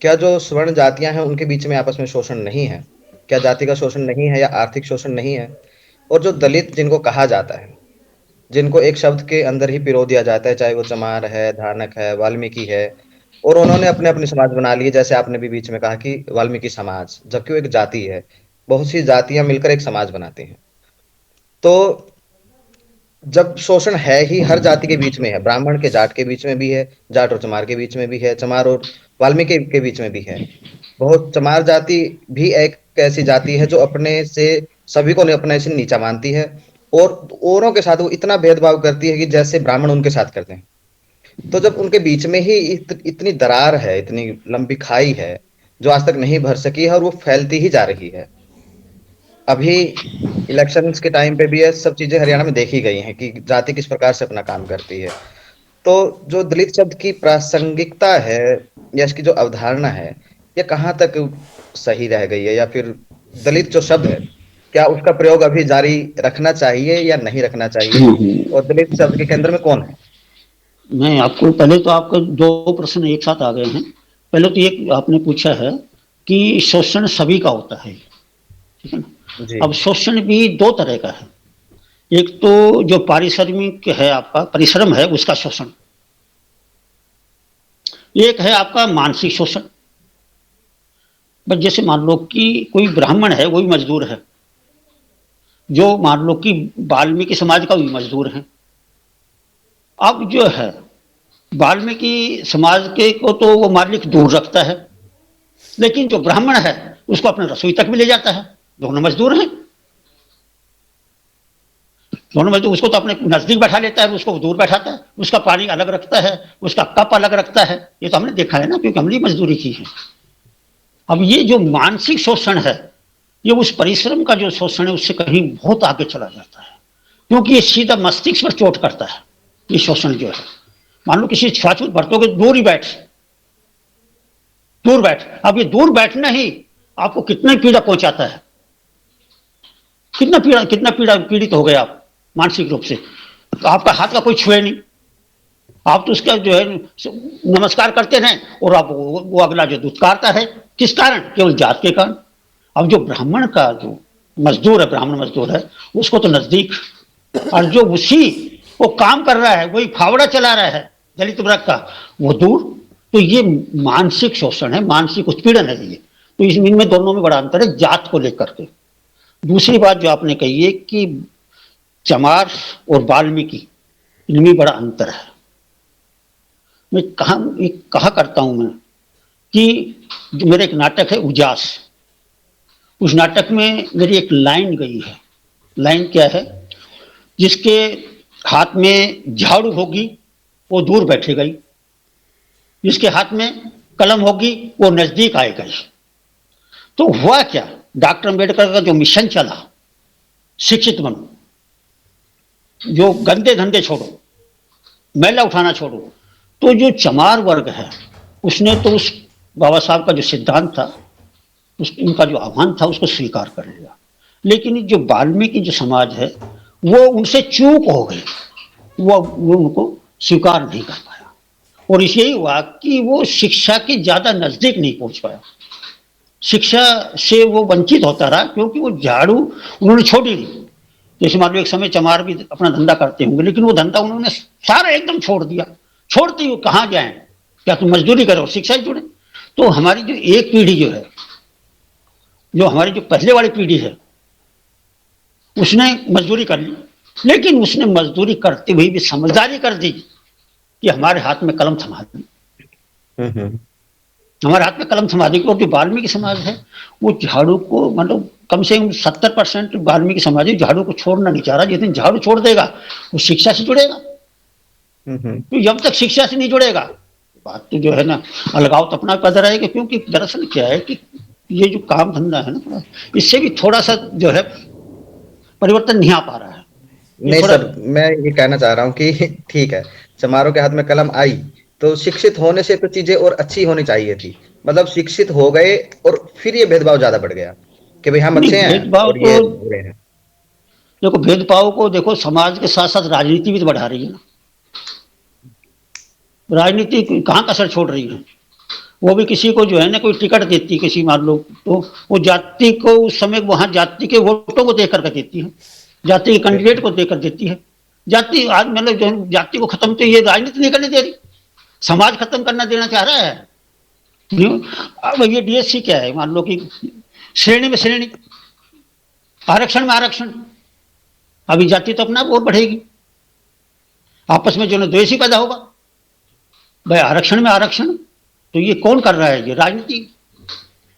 क्या जो स्वर्ण जातियां हैं उनके बीच में आपस में शोषण नहीं है? क्या जाति का शोषण नहीं है या आर्थिक शोषण नहीं है? और जो दलित जिनको कहा जाता है, जिनको एक शब्द के अंदर ही पिरो दिया जाता है, चाहे वो चमार है, धानक है, वाल्मीकि है, और उन्होंने अपने अपने समाज बना लिए, जैसे आपने भी बीच में कहा कि वाल्मीकि समाज, जबकि वो एक जाति है। बहुत सी जातियां मिलकर एक समाज बनाते हैं। तो जब शोषण है ही हर जाति के बीच में है, ब्राह्मण के जाट के बीच में भी है, जाट और चमार के बीच में भी है, चमार और वाल्मीकि के बीच में भी है। बहुत चमार जाति भी एक ऐसी जाति है जो अपने से सभी को अपने से नीचा मानती है और औरों के साथ वो इतना भेदभाव करती है कि जैसे ब्राह्मण उनके साथ करते हैं। तो जब उनके बीच में ही इतनी दरार है, इतनी लंबी खाई है जो आज तक नहीं भर सकी है और वो फैलती ही जा रही है। अभी इलेक्शंस के टाइम पे भी ये सब चीजें हरियाणा में देखी गई हैं कि जाति किस प्रकार से अपना काम करती है। तो जो दलित शब्द की प्रासंगिकता है या इसकी जो अवधारणा है, ये कहाँ तक सही रह गई है, या फिर दलित जो शब्द है क्या उसका प्रयोग अभी जारी रखना चाहिए या नहीं रखना चाहिए, और दलित शब्द के केंद्र में कौन है? मैं आपको पहले तो आपके दो प्रश्न एक साथ आ गए हैं। पहले तो एक आपने पूछा है कि शोषण सभी का होता है, ठीक है ना। जी। अब शोषण भी दो तरह का है। एक तो जो पारिश्रमिक है, आपका परिश्रम है, उसका शोषण। एक है आपका मानसिक शोषण। बस जैसे मान लो कि कोई ब्राह्मण है, वही मजदूर है। जो मान लो कि वाल्मीकि समाज का भी मजदूर है। अब जो है वाल्मीकि समाज के को तो वो मालिक दूर रखता है, लेकिन जो ब्राह्मण है उसको अपने रसोई तक भी ले जाता है। दोनों मजदूर हैं, दोनों मजदूर। उसको तो अपने नजदीक बैठा लेता है, उसको दूर बैठाता है, उसका पानी अलग रखता है, उसका कप अलग रखता है। ये तो हमने देखा है ना, क्योंकि हमने मजदूरी की है। अब ये जो मानसिक शोषण है, ये उस परिश्रम का जो शोषण है उससे कहीं बहुत आगे चला जाता है, क्योंकि ये सीधा मस्तिष्क पर चोट करता है। ये शोषण जो है, मान लो किसी छुआछूत बरतों के दूर ही बैठ, दूर बैठ। अब ये दूर बैठना ही आपको कितना पीड़ा पहुंचाता है, कितना पीड़ा पीड़ित हो गए आप मानसिक रूप से। तो आपका हाथ का कोई छुए नहीं, आप तो उसका जो है नमस्कार करते रहे, और आप वो अगला जो दुत्कारता है, किस कारण? केवल जात के कारण। अब जो ब्राह्मण का जो मजदूर है, ब्राह्मण मजदूर है, उसको तो नजदीक, और जो उसी वो काम कर रहा है, वही फावड़ा चला रहा है दलित वर्ग का, वो दूर। तो ये मानसिक शोषण है, मानसिक उत्पीड़न है ये। तो इनमें दोनों में बड़ा अंतर है, जात को लेकर के। दूसरी बात जो आपने कही है कि चमार और वाल्मीकि, इनमें बड़ा अंतर है। मैं कहा करता हूं मैं कि जो मेरा एक नाटक है उजास, उस नाटक में मेरी एक लाइन गई है। लाइन क्या है? जिसके हाथ में झाड़ू होगी वो दूर बैठेगा ही, जिसके हाथ में कलम होगी वो नजदीक आएगा ही। तो हुआ क्या, डॉक्टर अम्बेडकर का जो मिशन चला, शिक्षित बनो, जो गंदे धंधे छोड़ो, मैला उठाना छोड़ो, तो जो चमार वर्ग है उसने तो उस बाबा साहब का जो सिद्धांत था, उनका जो आह्वान था, उसको स्वीकार कर लिया। लेकिन जो वाल्मीकि जो समाज है वो उनसे चूक हो गई, वो उनको स्वीकार नहीं कर पाया, और यही हुआ कि वो शिक्षा के ज्यादा नजदीक नहीं पहुंच पाया। शिक्षा से वो वंचित होता रहा, क्योंकि वो झाड़ू उन्होंने छोड़ी नहीं। जैसे मान लो एक समय चमार भी अपना धंधा करते होंगे, लेकिन वो धंधा उन्होंने सारा एकदम छोड़ दिया। छोड़ते ही वो कहाँ जाए? क्या तुम मजदूरी करो, शिक्षा ही जुड़े? तो हमारी जो एक पीढ़ी जो है, जो हमारी जो पहले वाली पीढ़ी है, उसने मजदूरी कर ली, लेकिन उसने मजदूरी करते हुए भी समझदारी कर दी कि हमारे हाथ में कलम थमा दी, हमारे हाथ में कलम थमा दी। और जो वाल्मीकि समाज है वो झाड़ू को, मतलब कम से कम 70% वाल्मीकि समाज झाड़ू को छोड़ना नहीं चाह रहा। जिस दिन झाड़ू छोड़ देगा वो शिक्षा से जुड़ेगा, तो जब तक शिक्षा से नहीं जुड़ेगा, बात तो जो है ना, अलगाव तो अपना पैदा रहेगा। क्योंकि दरअसल क्या है कि ये जो काम धंधा है ना, इससे भी थोड़ा सा जो है परिवर्तन नहीं आ पा रहा है। नहीं सर, मैं ये कहना चाह रहा हूँ कि ठीक है, चमारों के हाथ में कलम आई तो शिक्षित होने से तो चीजें और अच्छी होनी चाहिए थी। मतलब शिक्षित हो गए और फिर ये भेदभाव ज्यादा बढ़ गया कि भाई हम अच्छे हैं और ये बुरे हैं। देखो भेदभाव को देखो, समाज के साथ साथ राजनीति भी तो बढ़ा रही है ना। राजनीति कहाँ कसर छोड़ रही है? वो भी किसी को जो है ना कोई टिकट देती है, किसी मान लो तो वो जाति को उस समय वहां जाति के वोटों को देकर के देती है, जाति के कैंडिडेट को देकर देती है। जाति आज मतलब जो जाति को खत्म, तो ये राजनीति नहीं करने दे रही, समाज खत्म करना देना चाह रहा है। अब ये डीएससी क्या है? मान लो कि श्रेणी में श्रेणी, आरक्षण में आरक्षण। अभी जाति तो अपना और बढ़ेगी, आपस में जो है द्वेष ही पैदा होगा भाई, आरक्षण में आरक्षण। तो ये कौन कर रहा है? ये राजनीति।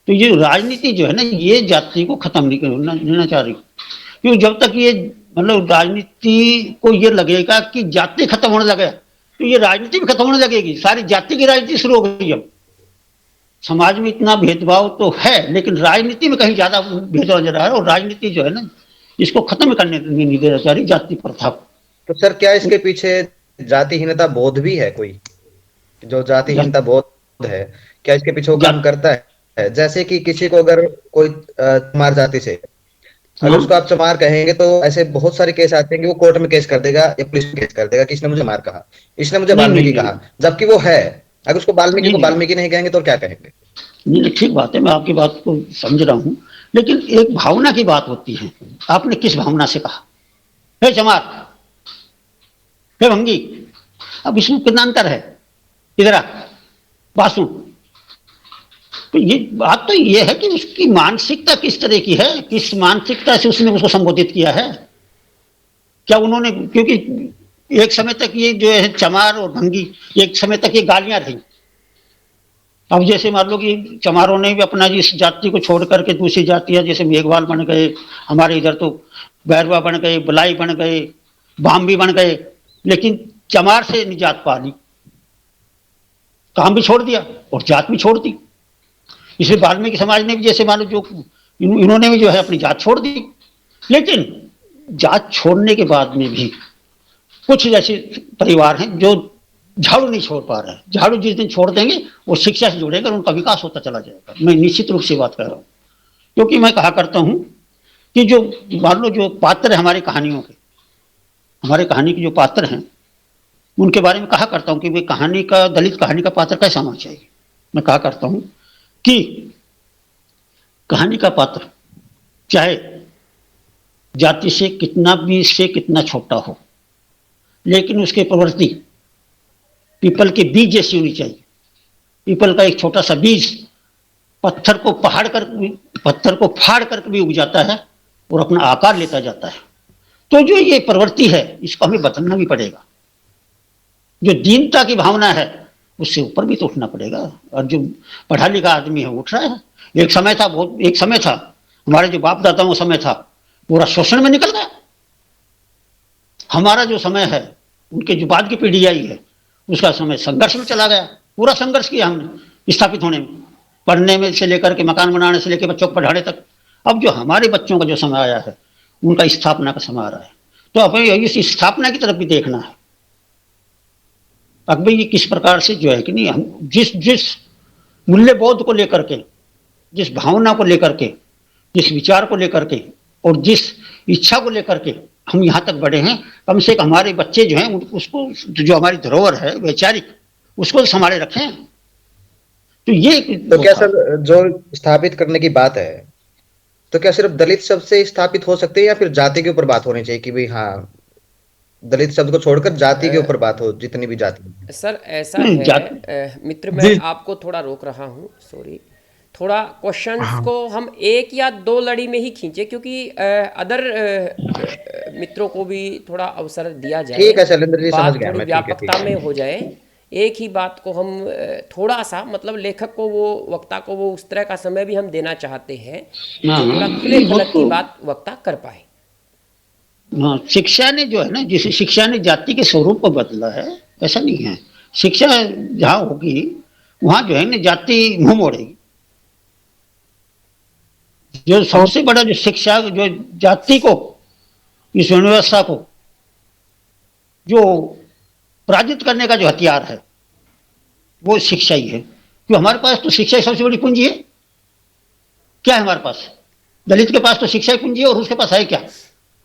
तो ये राजनीति जो है ना, ये जाति को खत्म नहीं करना चाह रही, क्योंकि जब तक ये मतलब राजनीति को ये लगेगा कि जाति खत्म होने लगे, तो ये राजनीति भी खत्म होने लगेगी। सारी जाति की राजनीति शुरू हो गई। अब समाज में इतना भेदभाव तो है, लेकिन राजनीति में कहीं ज्यादा भेदभाव नजर आ रहा है, और राजनीति जो है ना इसको खत्म करने नहीं देना चाह रही, जाति प्रथा। तो सर क्या इसके पीछे जातिहीनता बोध भी है? कोई जो जातिहीनता बोध है, क्या इसके पीछे वो काम करता है? है। जैसे कि किसी को अगर कोई चमार जाति से, अगर हाँ। उसको आप चमार कहेंगे तो ऐसे बहुत सारे केस आते हैं कि वो कोर्ट में केस कर देगा या पुलिस में केस कर देगा कि इसने मुझे मार कहा, इसने मुझे नहीं नहीं वाल्मीकि नहीं कहा, जबकि वो है। अगर उसको वाल्मीकि नहीं को नहीं वाल्मीकि नहीं कहेंगे तो क्या कहेंगे? नहीं नहीं, ठीक बात है, मैं आपकी बात को समझ रहा हूँ, लेकिन एक भावना की बात होती है। आपने किस भावना से कहा हे चमार, हे भंगी, अब इसमें कितना अंतर है? इधर आ, बात सुन। तो ये बात तो ये है कि उसकी मानसिकता किस तरह की है, किस मानसिकता से उसने उसको संबोधित किया है। क्या उन्होंने, क्योंकि एक समय तक ये जो है चमार और भंगी, एक समय तक ये गालियां रही। अब जैसे मान लो कि चमारों ने भी अपना इस जाति को छोड़ करके दूसरी जातियां जैसे मेघवाल बन गए, हमारे इधर तो बैरवा बन गए, बलाई बन गए, बाम्बी बन गए, लेकिन चमार से निजात पा ली, काम भी छोड़ दिया और जात भी छोड़ दी। इसलिए वाल्मीकि समाज ने भी जैसे मान लो जो इन्होंने भी जो है अपनी जात छोड़ दी, लेकिन जात छोड़ने के बाद में भी कुछ ऐसे परिवार हैं जो झाड़ू नहीं छोड़ पा रहे हैं। झाड़ू जिस दिन छोड़ देंगे वो शिक्षा से जुड़ेगा, उनका विकास होता चला जाएगा। मैं निश्चित रूप से बात कर रहा हूँ, क्योंकि मैं कहा करता हूँ कि जो मान लो जो पात्र है हमारी कहानियों के, हमारे कहानी के जो पात्र हैं उनके बारे में कहा करता हूँ कि वे कहानी का, दलित कहानी का पात्र कैसा होना चाहिए। मैं कहा करता हूँ कि कहानी का पात्र चाहे जाति से कितना छोटा हो, लेकिन उसके प्रवृत्ति पीपल के बीज जैसी होनी चाहिए। पीपल का एक छोटा सा बीज पत्थर को फाड़ कर भी उग जाता है और अपना आकार लेता जाता है। तो जो ये प्रवृत्ति है इसको हमें बदलना भी पड़ेगा। जो दीनता की भावना है उससे ऊपर भी तो उठना पड़ेगा। और जो पढ़ा लिखा आदमी है उठ रहा है। एक समय था हमारे जो बाप दादाओं का समय था पूरा शोषण में निकल गया। हमारा जो समय है, उनके जो बाद की पीढ़ी आई है उसका समय संघर्ष में चला गया। पूरा संघर्ष किया हमने स्थापित होने में, पढ़ने में से लेकर के मकान बनाने से लेकर बच्चों को पढ़ाने तक। अब जो हमारे बच्चों का जो समय आया है उनका स्थापना का समय आ रहा है, तो अब इस स्थापना की तरफ भी देखना है। अब ये किस प्रकार से जो है कि नहीं, हम जिस मूल्य बोध को लेकर के, जिस भावना को लेकर के, जिस विचार को लेकर के और जिस इच्छा को लेकर के हम यहाँ तक बढ़े हैं, कम से कम हमारे बच्चे जो हैं उसको, जो हमारी धरोहर है वैचारिक, उसको संभाले रखें। तो ये तो क्या सर जो स्थापित करने की बात है, तो क्या सिर्फ दलित शब्द से स्थापित हो सकते हैं या फिर जाति के ऊपर बात होनी चाहिए कि भाई हाँ दलित शब्द को छोड़कर जाति के ऊपर बात हो, जितनी भी जाति? सर ऐसा है मित्र, मैं आपको थोड़ा रोक रहा हूँ, सॉरी। थोड़ा क्वेश्चंस को हम एक या दो लड़ी में ही खींचे, क्योंकि अदर मित्रों को भी थोड़ा अवसर दिया जाए। ठीक है शैलेंद्र जी, समझ गया थोड़ी मैं। व्यापकता में हो जाए। एक ही बात को हम थोड़ा सा, मतलब लेखक को, वो वक्ता को वो उस तरह का समय भी हम देना चाहते हैं जो थोड़ा खुले खलक की बात वक्ता कर पाए। हाँ, शिक्षा ने जो है ना, जिस शिक्षा ने जाति के स्वरूप को बदला है, ऐसा नहीं है। शिक्षा जहाँ होगी वहां जो है ना जाति मुंह मोड़ेगी। जो सबसे बड़ा जो शिक्षा, जो जाति को, इस व्यवस्था को जो पराजित करने का जो हथियार है वो शिक्षा ही है। क्योंकि हमारे पास तो शिक्षा सबसे बड़ी पूंजी है। क्या है हमारे पास? दलित के पास तो शिक्षा की पूंजी है, और उसके पास है क्या?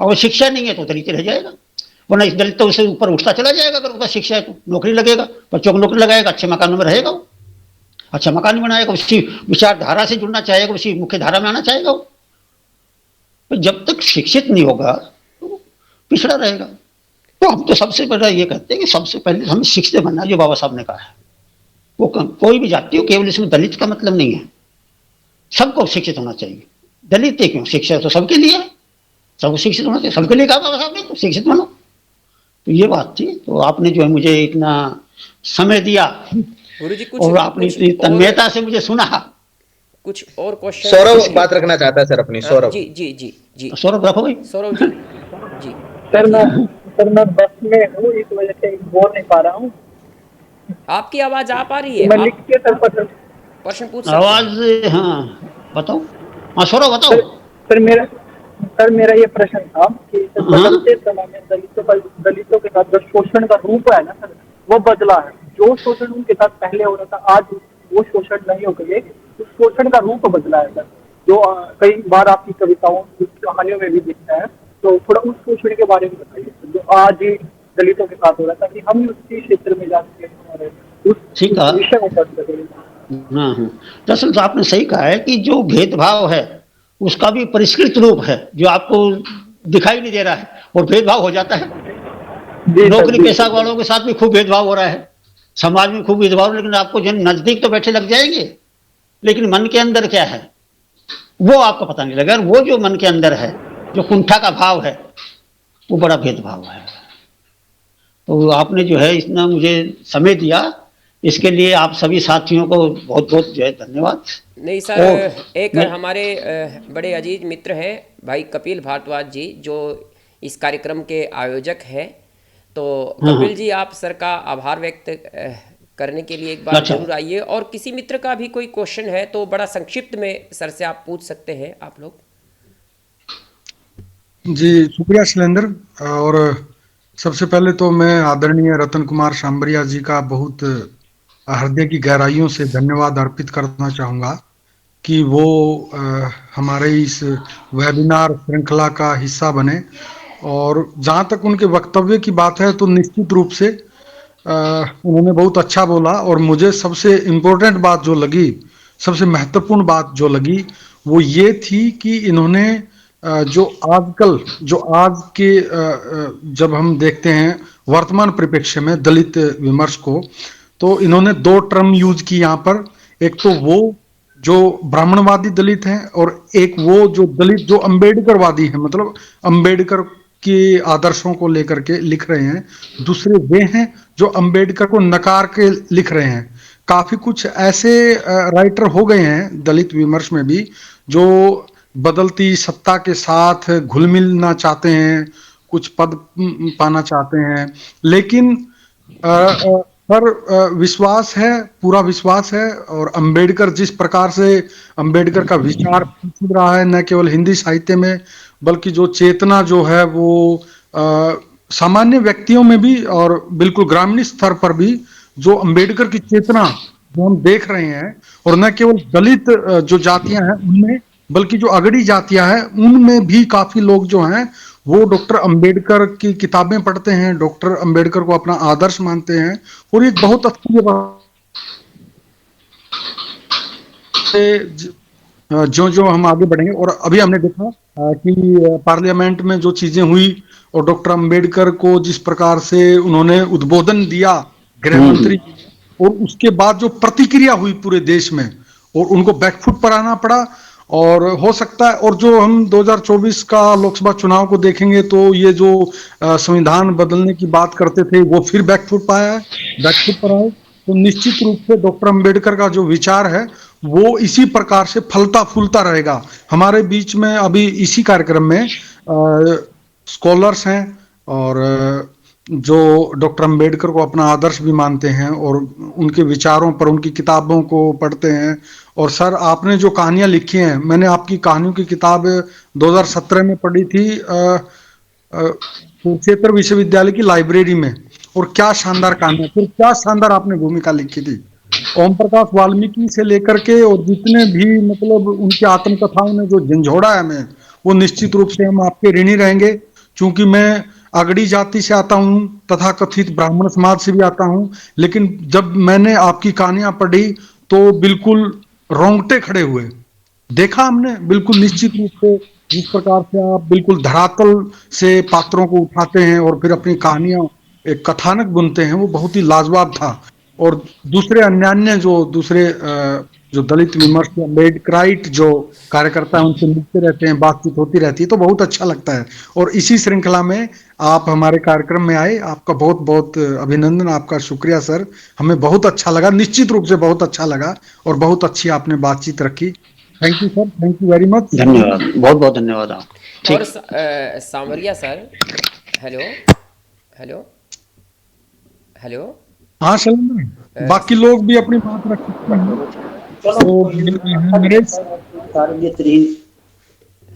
अगर शिक्षा नहीं है तो दलित रह जाएगा, वरना इस दलित तो उससे ऊपर उठता चला जाएगा। अगर उसका शिक्षा है तो नौकरी लगेगा, बच्चों को नौकरी लगाएगा, अच्छे मकानों में रहेगा, वो अच्छा मकान बनाएगा, उसी विचारधारा से जुड़ना चाहेगा, उसी मुख्य धारा में आना चाहेगा वो। तो जब तक शिक्षित नहीं होगा तो पिछड़ा रहेगा। तो हम तो सबसे पहले ये कहते हैं कि सबसे पहले हमें शिक्षित बनना, जो बाबा साहब ने कहा है। वो कोई भी जाति हो, केवल इसमें दलित का मतलब नहीं है, सबको शिक्षित होना चाहिए। दलित है क्यों, शिक्षा तो सबके लिए है, सबको शिक्षित होना चाहिए। सबके लिए कहा बाबा साहब ने, तो शिक्षित बनो। तो ये बात थी। तो आपने जो है मुझे इतना समय दिया गुरुजी, और आपने इतनी तन्मयता से मुझे सुना। कुछ और क्वेश्चन? सौरभ बात रखना चाहता है सर अपनी। सौरभ जी जी जी जी, सौरभ रखो भाई। सौरभ जी जी। सर मैं बस में हूँ, इस वजह से बोल नहीं पा रहा हूँ। आपकी आवाज आ पा रही है? मैं लिख के सर प्रश्न पूछ सकते हैं। आवाज, हाँ बताओ। हाँ सौरभ बताओ। सर मेरा ये प्रश्न था कि बदलते समय में दलितों के साथ जो शोषण का रूप है ना सर, वो बदला है। जो शोषण उनके साथ पहले हो रहा था, आज वो शोषण नहीं होकर के उस शोषण का रूप बदला है सर, जो कई बार आपकी कविताओं की कहानियों में भी दिखता है। तो थोड़ा उस शोषण के बारे में बताइए सर, जो आज ही दलितों के साथ हो रहा है, ताकि हम उसी क्षेत्र में जा सके और ठीक उस है। विषय को पढ़ सके। हाँ। दरअसल तो आपने सही कहा है कि जो भेदभाव है उसका भी परिष्कृत रूप है जो आपको दिखाई नहीं दे रहा है, और भेदभाव हो जाता है। जी सर, नौकरी जी पेशा सर। वालों के साथ भी खूब भेदभाव हो रहा है, समाज में खूब भेदभाव, लेकिन आपको जन नजदीक तो बैठे लग जाएंगे, लेकिन मन के अंदर क्या है वो आपको पता नहीं लगा। वो जो मन के अंदर है, जो कुंठा का भाव है, वो बड़ा भेदभाव है। तो आपने जो है इतना मुझे समय दिया, इसके लिए आप सभी साथियों को बहुत बहुत जो है धन्यवाद। नहीं सर, और एक मैं हमारे बड़े अजीज मित्र हैं भाई कपिल भारद्वाज जी, जो इस कार्यक्रम के आयोजक हैं। तो हाँ हाँ। कपिल जी, आप सर का आभार व्यक्त करने के लिए एक बार अच्छा। जरूर आइए, और किसी मित्र का भी कोई क्वेश्चन है तो बड़ा संक्षिप्त में सर से आप पूछ सकते हैं आप लोग। जी शुक्रिया शैलेंद्र। और सबसे पहले तो मैं आदरणीय रतन कुमार सांबरिया जी का बहुत हृदय की गहराइयों से धन्यवाद अर्पित करना चाहूँगा कि वो हमारे इस वेबिनार श्रृंखला का हिस्सा बने। और जहाँ तक उनके वक्तव्य की बात है तो निश्चित रूप से उन्होंने बहुत अच्छा बोला, और मुझे सबसे इम्पोर्टेंट बात जो लगी, सबसे महत्वपूर्ण बात जो लगी वो ये थी कि इन्होंने जो आजकल जो आज के जब हम देखते हैं वर्तमान परिप्रेक्ष्य में दलित विमर्श को, तो इन्होंने दो टर्म यूज की यहाँ पर। एक तो वो जो ब्राह्मणवादी दलित हैं, और एक वो जो दलित जो अम्बेडकरवादी हैं, मतलब अम्बेडकर के आदर्शों को लेकर के लिख रहे हैं। दूसरे वे हैं जो अम्बेडकर को नकार के लिख रहे हैं। काफी कुछ ऐसे राइटर हो गए हैं दलित विमर्श में भी जो बदलती सत्ता के साथ घुल मिलना चाहते हैं, कुछ पद पाना चाहते हैं, लेकिन पर विश्वास है, पूरा विश्वास है। और अंबेडकर जिस प्रकार से अंबेडकर का विचार फैल रहा है, न केवल हिंदी साहित्य में बल्कि जो चेतना जो है वो सामान्य व्यक्तियों में भी और बिल्कुल ग्रामीण स्तर पर भी जो अंबेडकर की चेतना जो हम देख रहे हैं, और न केवल दलित जो जातियां हैं उनमें बल्कि जो अगड़ी जातियां हैं उनमें भी काफी लोग जो हैं वो डॉक्टर अंबेडकर की किताबें पढ़ते हैं, डॉक्टर अंबेडकर को अपना आदर्श मानते हैं। और एक बहुत अच्छी बात जो जो हम आगे बढ़ेंगे। और अभी हमने देखा कि पार्लियामेंट में जो चीजें हुई और डॉक्टर अंबेडकर को जिस प्रकार से उन्होंने उद्बोधन दिया गृह मंत्री, और उसके बाद जो प्रतिक्रिया हुई पूरे देश में और उनको बैकफुट पर आना पड़ा। और हो सकता है, और जो हम 2024 का लोकसभा चुनाव को देखेंगे तो ये जो संविधान बदलने की बात करते थे वो फिर बैकफुट पर आए। तो निश्चित रूप से डॉक्टर अंबेडकर का जो विचार है वो इसी प्रकार से फलता फूलता रहेगा। हमारे बीच में अभी इसी कार्यक्रम में स्कॉलर्स हैं और जो डॉक्टर अंबेडकर को अपना आदर्श भी मानते हैं और उनके विचारों पर, उनकी किताबों को पढ़ते हैं। और सर आपने जो कहानियां लिखी हैं, मैंने आपकी कहानियों की किताब 2017 में पढ़ी थी कुरुक्षेत्र विश्वविद्यालय की लाइब्रेरी में, और क्या शानदार कहानियां, फिर क्या शानदार आपने भूमिका लिखी थी। ओम प्रकाश वाल्मीकि से लेकर के और जितने भी मतलब उनकी आत्मकथाओं ने जो झंझोड़ा है हमें, वो निश्चित रूप से हम आपके ऋणी रहेंगे। क्योंकि मैं अगड़ी जाति से आता हूं, तथा कथित ब्राह्मण समाज से भी आता हूं, लेकिन जब मैंने आपकी कहानियां पढ़ी तो बिल्कुल रोंगटे खड़े हुए। देखा हमने बिल्कुल निश्चित रूप से जिस प्रकार से आप बिल्कुल धरातल से पात्रों को उठाते हैं और फिर अपनी कहानियां एक कथानक बुनते हैं, वो बहुत ही लाजवाब था। और दूसरे अन्यान्य जो दूसरे जो दलित विमर्श या अम्बेडकराइट जो कार्यकर्ता है उनसे मिलते रहते हैं, बातचीत होती रहती है, तो बहुत अच्छा लगता है। और इसी श्रृंखला में आप हमारे कार्यक्रम में आए, आपका बहुत बहुत अभिनंदन, आपका शुक्रिया सर। हमें बहुत अच्छा लगा, निश्चित रूप से बहुत अच्छा लगा, और बहुत अच्छी आपने बातचीत रखी। Thank you sir, thank you very much. धन्यवाद, बहुत बहुत धन्यवाद आप। ठीक। और सांवरिया सर, हेलो हेलो हेलो। हाँ शैलेंद्र, बाकी लोग भी अपनी बात रख सकते हैं। तो नरेश,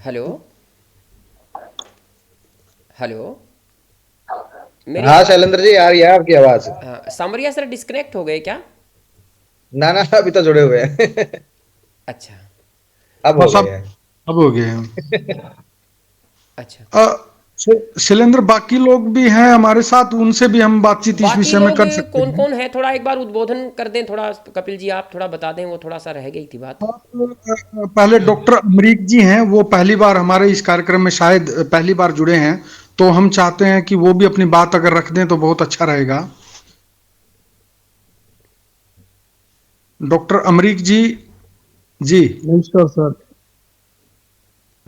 हेलो हेलो। हाँ शैलेंद्र जी, आ रही है आपकी आवाज। सांवरिया सर डिस्कनेक्ट हो गए क्या? ना ना, अभी तो जुड़े हुए हैं। अच्छा। अब हो बस गए हैं। अब हो गए हैं। अच्छा। शैलेंद्र, बाकी लोग भी हैं हमारे साथ, उनसे भी हम बातचीत इस बाकी विषय में लोग कर सकते कौन हैं। कौन है, थोड़ा एक बार उद्बोधन कर दें, थोड़ा कपिल जी आप थोड़ा बता दें, वो थोड़ा सा रह गई थी बात। पहले डॉक्टर अमरीक जी हैं, वो पहली बार हमारे इस कार्यक्रम में शायद पहली बार जुड़े हैं, तो हम चाहते हैं कि वो भी अपनी बात अगर रख दें तो बहुत अच्छा रहेगा। डॉक्टर अमरीक जी। जी। नमस्कार सर।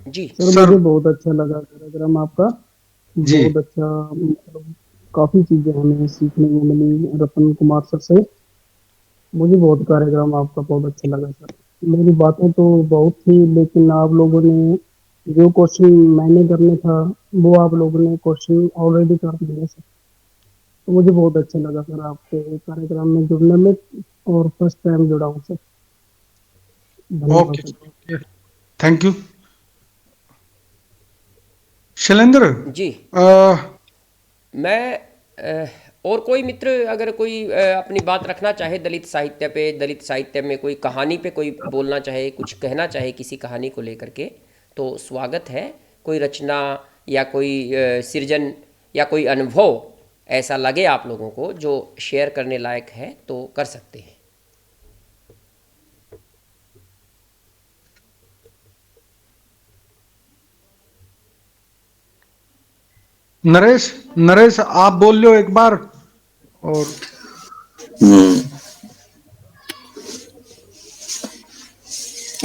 जी। Sir sir. मुझे बहुत अच्छा लगा कार्यक्रम आपका। जी। बहुत अच्छा, मतलब काफी चीजें हमें सीखने को मिली रतन कुमार सर से। मुझे बहुत कार्यक्रम आपका बहुत अच्छा लगा सर। मेरी बातें तो बहुत थी, लेकिन आप लोगों ने जो क्वेश्चन मैंने करने था वो आप लोगों ने क्वेश्चन ऑलरेडी कर दिए सर। तो मुझे बहुत अच्छा लगा सर आपके कार्यक्रम में जुड़ने में, और फर्स्ट टाइम जुड़ा हूँ सर। धन्यवाद okay sir. Okay, thank you. Shailendra, ji. अ, मैं और कोई मित्र अगर कोई अपनी बात रखना चाहे दलित साहित्य पे, दलित साहित्य में कोई कहानी पे कोई बोलना चाहे, कुछ कहना चाहे किसी कहानी को लेकर के, तो स्वागत है। कोई रचना या कोई सृजन या कोई अनुभव ऐसा लगे आप लोगों को जो शेयर करने लायक है तो कर सकते हैं। नरेश, नरेश आप बोल लो एक बार। और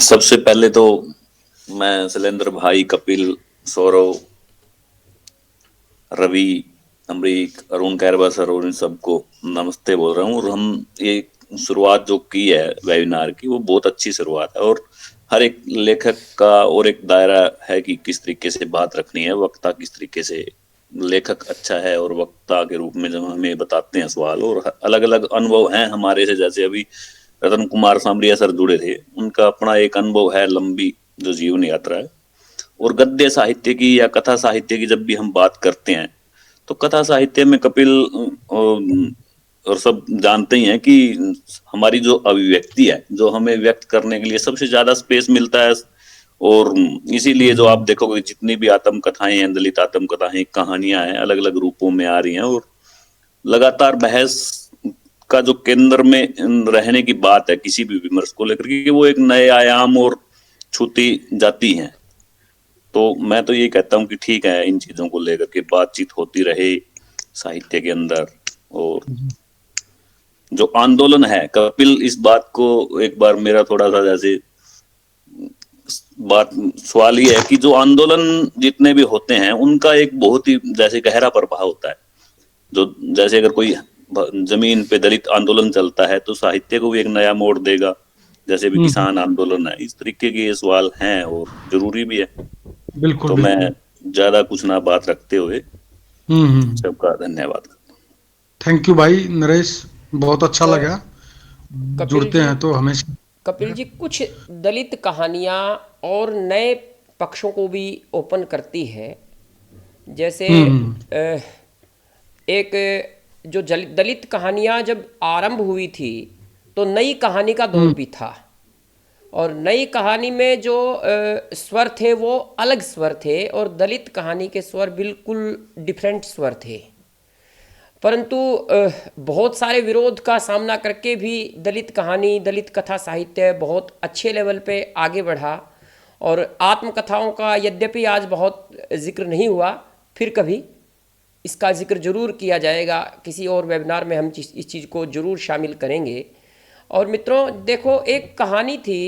सबसे पहले तो मैं शैलेंद्र भाई, कपिल, सौरव, रवि, अमरीक, अरुण कैरवा सर और इन सबको नमस्ते बोल रहा हूँ। और हम ये शुरुआत जो की है वेबिनार की, वो बहुत अच्छी शुरुआत है। और हर एक लेखक का और एक दायरा है कि किस तरीके से बात रखनी है, वक्ता किस तरीके से, लेखक अच्छा है और वक्ता के रूप में जब हमें बताते हैं सवाल, और अलग अलग अनुभव हैं हमारे से। जैसे अभी रतन कुमार सामरिया सर जुड़े थे, उनका अपना एक अनुभव है, लंबी जो जीवन यात्रा है। और गद्य साहित्य की या कथा साहित्य की जब भी हम बात करते हैं, तो कथा साहित्य में कपिल और सब जानते ही हैं कि हमारी जो अभिव्यक्ति है, जो हमें व्यक्त करने के लिए सबसे ज्यादा स्पेस मिलता है। और इसीलिए जो आप देखोगे जितनी भी आत्म कथाएं हैं, दलित आत्म कथाएं, कहानियां हैं, अलग अलग रूपों में आ रही हैं। और लगातार बहस का जो केंद्र में रहने की बात है किसी भी विमर्श को लेकर के, वो एक नए आयाम और छूती जाती हैं। तो मैं तो ये कहता हूँ कि ठीक है, इन चीजों को लेकर के बातचीत होती रहे साहित्य के अंदर। और जो आंदोलन है, कपिल इस बात को एक बार मेरा थोड़ा सा जैसे बात सवाल ये है कि जो आंदोलन जितने भी होते हैं उनका एक बहुत ही जैसे गहरा प्रभाव होता है। जो जैसे अगर कोई जमीन पे दलित आंदोलन चलता है तो साहित्य को भी एक नया मोड़ देगा। जैसे भी किसान आंदोलन है, इस तरीके के ये सवाल हैं और जरूरी भी है। बिल्कुल तो मैं बिल्कुल। ज्यादा कुछ ना बात रखते हुए हम्म। सबका धन्यवाद। थैंक यू भाई नरेश, बहुत अच्छा तो लगा। कपिल जुड़ते जी, हैं तो हमेशा। कपिल जी कुछ दलित कहानियाँ और नए पक्षों को भी ओपन करती है। जैसे हम्म। अ, एक जो दलित कहानियाँ जब आरंभ हुई थी तो नई कहानी का दौर भी था, और नई कहानी में जो स्वर थे वो अलग स्वर थे, और दलित कहानी के स्वर बिल्कुल डिफरेंट स्वर थे। परंतु बहुत सारे विरोध का सामना करके भी दलित कहानी, दलित कथा साहित्य बहुत अच्छे लेवल पे आगे बढ़ा। और आत्मकथाओं का यद्यपि आज बहुत जिक्र नहीं हुआ, फिर कभी इसका जिक्र जरूर किया जाएगा, किसी और वेबिनार में हम इस चीज़ को जरूर शामिल करेंगे। और मित्रों देखो, एक कहानी थी,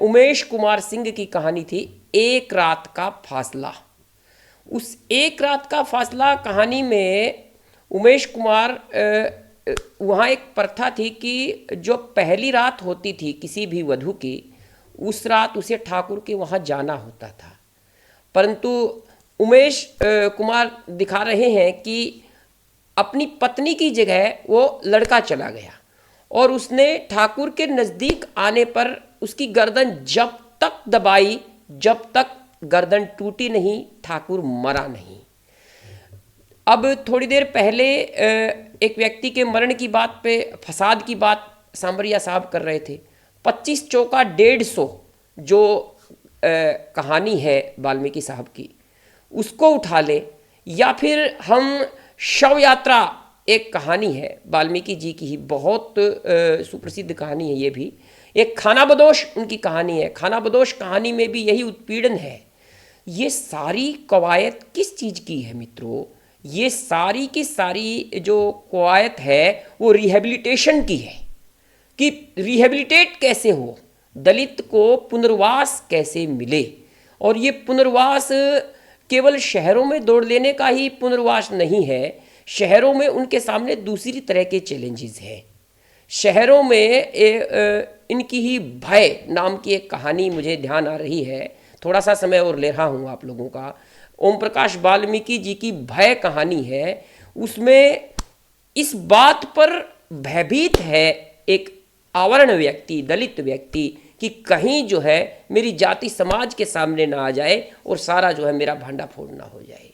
उमेश कुमार सिंह की कहानी थी, एक रात का फासला। उस एक रात का फासला कहानी में उमेश कुमार, वहाँ एक प्रथा थी कि जो पहली रात होती थी किसी भी वधू की, उस रात उसे ठाकुर के वहाँ जाना होता था। परंतु उमेश कुमार दिखा रहे हैं कि अपनी पत्नी की जगह वो लड़का चला गया, और उसने ठाकुर के नज़दीक आने पर उसकी गर्दन जब तक दबाई जब तक गर्दन टूटी नहीं, ठाकुर मरा नहीं। अब थोड़ी देर पहले एक व्यक्ति के मरण की बात पे, फसाद की बात सांवरिया साहब कर रहे थे, 25 चौका 150 जो कहानी है वाल्मीकि साहब की, उसको उठा लें, या फिर हम शव यात्रा एक कहानी है वाल्मीकि जी की ही, बहुत सुप्रसिद्ध कहानी है ये भी। एक खानाबदोश उनकी कहानी है, खानाबदोश कहानी में भी यही उत्पीड़न है। ये सारी कवायद किस चीज़ की है मित्रों? ये सारी की सारी जो कवायद है वो रिहेबिलिटेशन की है, कि रिहेबिलिटेट कैसे हो, दलित को पुनर्वास कैसे मिले। और ये पुनर्वास केवल शहरों में दौड़ लेने का ही पुनर्वास नहीं है, शहरों में उनके सामने दूसरी तरह के चैलेंजेस हैं। शहरों में इनकी ही भय नाम की एक कहानी मुझे ध्यान आ रही है, थोड़ा सा समय और ले रहा हूँ आप लोगों का। ओम प्रकाश वाल्मीकि जी की भय कहानी है, उसमें इस बात पर भयभीत है एक आवरण व्यक्ति, दलित व्यक्ति, कि कहीं जो है मेरी जाति समाज के सामने ना आ जाए और सारा जो है मेरा भांडा फोड़ ना हो जाए।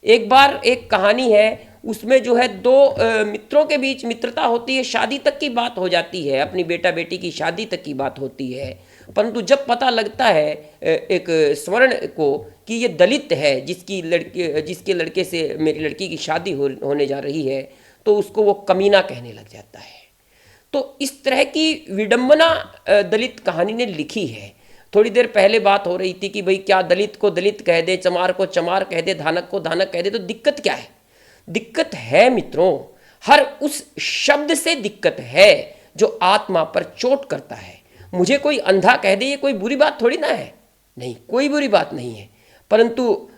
एक बार एक कहानी है, उसमें जो है दो मित्रों के बीच मित्रता होती है, शादी तक की बात हो जाती है, अपनी बेटा बेटी की शादी तक की बात होती है। परंतु जब पता लगता है एक स्वर्ण को कि ये दलित है, जिसके लड़के से मेरी लड़की की शादी होने जा रही है, तो उसको वो कमीना कहने लग जाता है। तो इस तरह की विडंबना दलित कहानी ने लिखी है। थोड़ी देर पहले बात हो रही थी कि भाई क्या दलित को दलित कह दे, चमार को चमार कह दे, धानक को धानक कह दे, तो दिक्कत क्या है? दिक्कत है मित्रों, हर उस शब्द से दिक्कत है जो आत्मा पर चोट करता है। मुझे कोई अंधा कह दे, ये कोई बुरी बात थोड़ी ना है, नहीं, कोई बुरी बात नहीं है, परंतु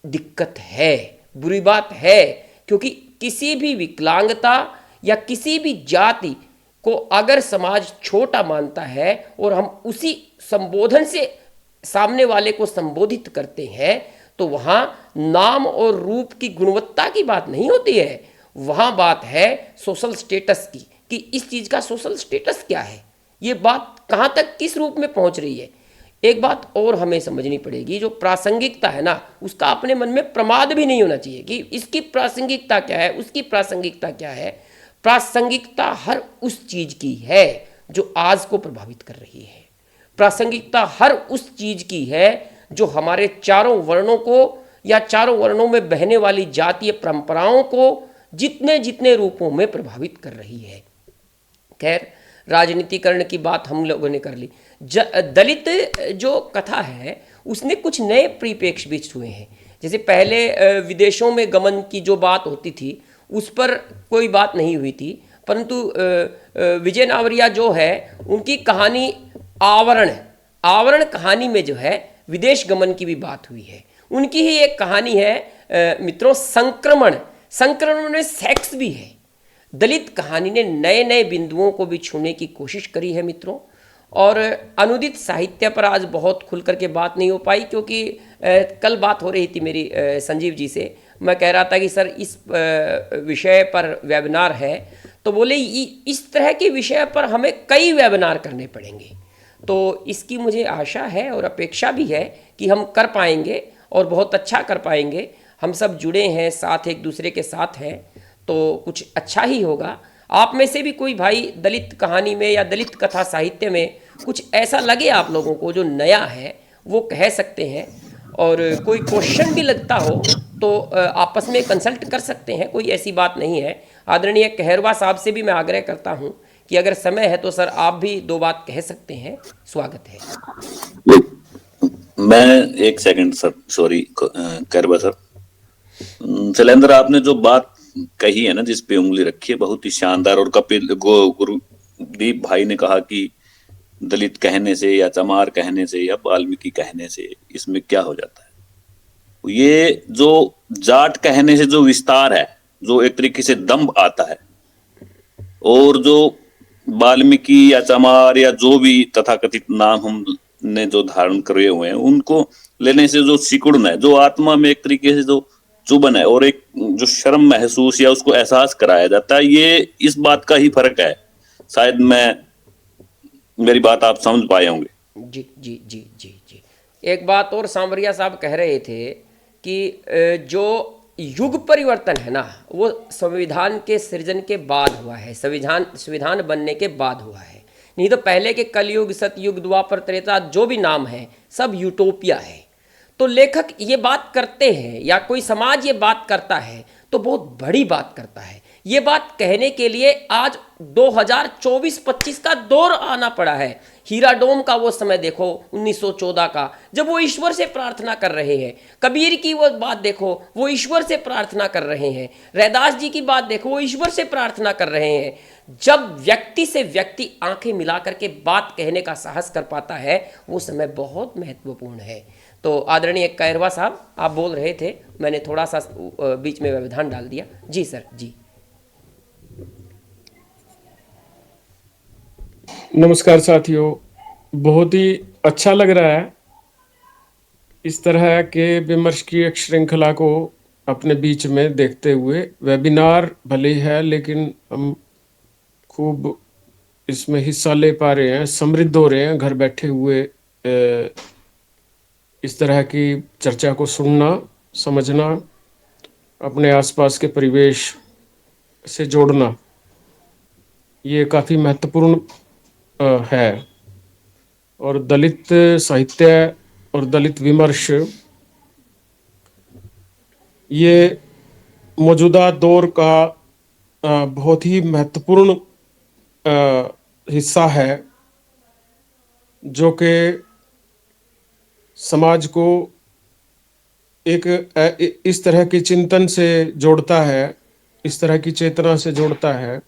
दिक्कत है, बुरी बात है, क्योंकि किसी भी विकलांगता या किसी भी जाति को अगर समाज छोटा मानता है और हम उसी संबोधन से सामने वाले को संबोधित करते हैं, तो वहाँ नाम और रूप की गुणवत्ता की बात नहीं होती है, वहाँ बात है सोशल स्टेटस की, कि इस चीज़ का सोशल स्टेटस क्या है, ये बात कहाँ तक किस रूप में पहुँच रही है। एक बात और हमें समझनी पड़ेगी, जो प्रासंगिकता है ना, उसका अपने मन में प्रमाद भी नहीं होना चाहिए कि इसकी प्रासंगिकता क्या है, उसकी प्रासंगिकता क्या है। प्रासंगिकता हर उस चीज़ की है जो आज को प्रभावित कर रही है। प्रासंगिकता हर उस चीज़ की है जो हमारे चारों वर्णों को या चारों वर्णों में बहने वाली जातीय परंपराओं को जितने जितने रूपों में प्रभावित कर रही है। खैर, राजनीतिकरण की बात हम लोगों ने कर ली। दलित जो कथा है उसने कुछ नए परिप्रेक्ष्य भी छुए हैं। जैसे पहले विदेशों में गमन की जो बात होती थी उस पर कोई बात नहीं हुई थी, परंतु विजय नावरिया जो है उनकी कहानी आवरण कहानी में जो है विदेश गमन की भी बात हुई है। उनकी ही एक कहानी है मित्रों, संक्रमण में सेक्स भी है। दलित कहानी ने नए नए बिंदुओं को भी छूने की कोशिश करी है मित्रों। और अनुदित साहित्य पर आज बहुत खुल करके बात नहीं हो पाई, क्योंकि कल बात हो रही थी मेरी संजीव जी से, मैं कह रहा था कि सर इस विषय पर वेबिनार है, तो बोले इस तरह के विषय पर हमें कई वेबिनार करने पड़ेंगे। तो इसकी मुझे आशा है और अपेक्षा भी है कि हम कर पाएंगे और बहुत अच्छा कर पाएंगे। हम सब जुड़े हैं, साथ एक दूसरे के साथ हैं, तो कुछ अच्छा ही होगा। आप में से भी कोई भाई दलित कहानी में या दलित कथा साहित्य में कुछ ऐसा लगे आप लोगों को जो नया है, वो कह सकते हैं। और कोई क्वेश्चन भी लगता हो तो आपस में कंसल्ट कर सकते हैं, कोई ऐसी बात नहीं है। आदरणीय कहरवा साहब से भी मैं आग्रह करता हूं कि अगर समय है तो सर आप भी दो बात कह सकते हैं, स्वागत है। मैं एक second sir, sorry Kaharwa sir, Shailendra आपने जो बात कही है ना, जिस पे उंगली रखी है, बहुत ही शानदार। और कपिल गुरुदीप भाई ने कहा कि दलित कहने से या चमार कहने से या वाल्मीकि कहने से इसमें क्या हो जाता है। ये जो जाट कहने से जो विस्तार है, जो एक तरीके से दम्भ आता है, और जो वाल्मीकि या चमार या जो भी तथाकथित नाम हमने जो धारण करे हुए हैं, उनको लेने से जो सिकुड़न है, जो आत्मा में एक तरीके से जो चुभन है और एक जो शर्म महसूस या उसको एहसास कराया जाता है, ये इस बात का ही फर्क है। शायद मेरी बात आप समझ पाए होंगे। जी जी जी जी जी। एक बात और सांवरिया साहब कह रहे थे कि जो युग परिवर्तन है ना, वो संविधान के सृजन के बाद हुआ है, संविधान बनने के बाद हुआ है। नहीं तो पहले के कलयुग, सतयुग, द्वापर, त्रेता जो भी नाम है सब यूटोपिया है। तो लेखक ये बात करते हैं या कोई समाज ये बात करता है तो बहुत बड़ी बात करता है। ये बात कहने के लिए आज 2024-25 का दौर आना पड़ा है। हीरा डोम का वो समय देखो 1914 का, जब वो ईश्वर से प्रार्थना कर रहे हैं। कबीर की वो बात देखो, वो ईश्वर से प्रार्थना कर रहे हैं। रैदास जी की बात देखो, वो ईश्वर से प्रार्थना कर रहे हैं। जब व्यक्ति से व्यक्ति आंखें मिला करके बात कहने का साहस कर पाता है, वो समय बहुत महत्वपूर्ण है। तो आदरणीय कैरवा साहब, आप बोल रहे थे, मैंने थोड़ा सा बीच में व्यवधान डाल दिया। जी सर, जी। नमस्कार साथियों, बहुत ही अच्छा लग रहा है इस तरह के विमर्श की एक श्रृंखला को अपने बीच में देखते हुए। वेबिनार भले ही है लेकिन हम खूब इसमें हिस्सा ले पा रहे हैं, समृद्ध हो रहे हैं घर बैठे हुए। इस तरह की चर्चा को सुनना, समझना, अपने आसपास के परिवेश से जोड़ना, ये काफ़ी महत्वपूर्ण है। और दलित साहित्य और दलित विमर्श ये मौजूदा दौर का बहुत ही महत्वपूर्ण हिस्सा है, जो कि समाज को एक इस तरह के चिंतन से जोड़ता है, इस तरह की चेतना से जोड़ता है,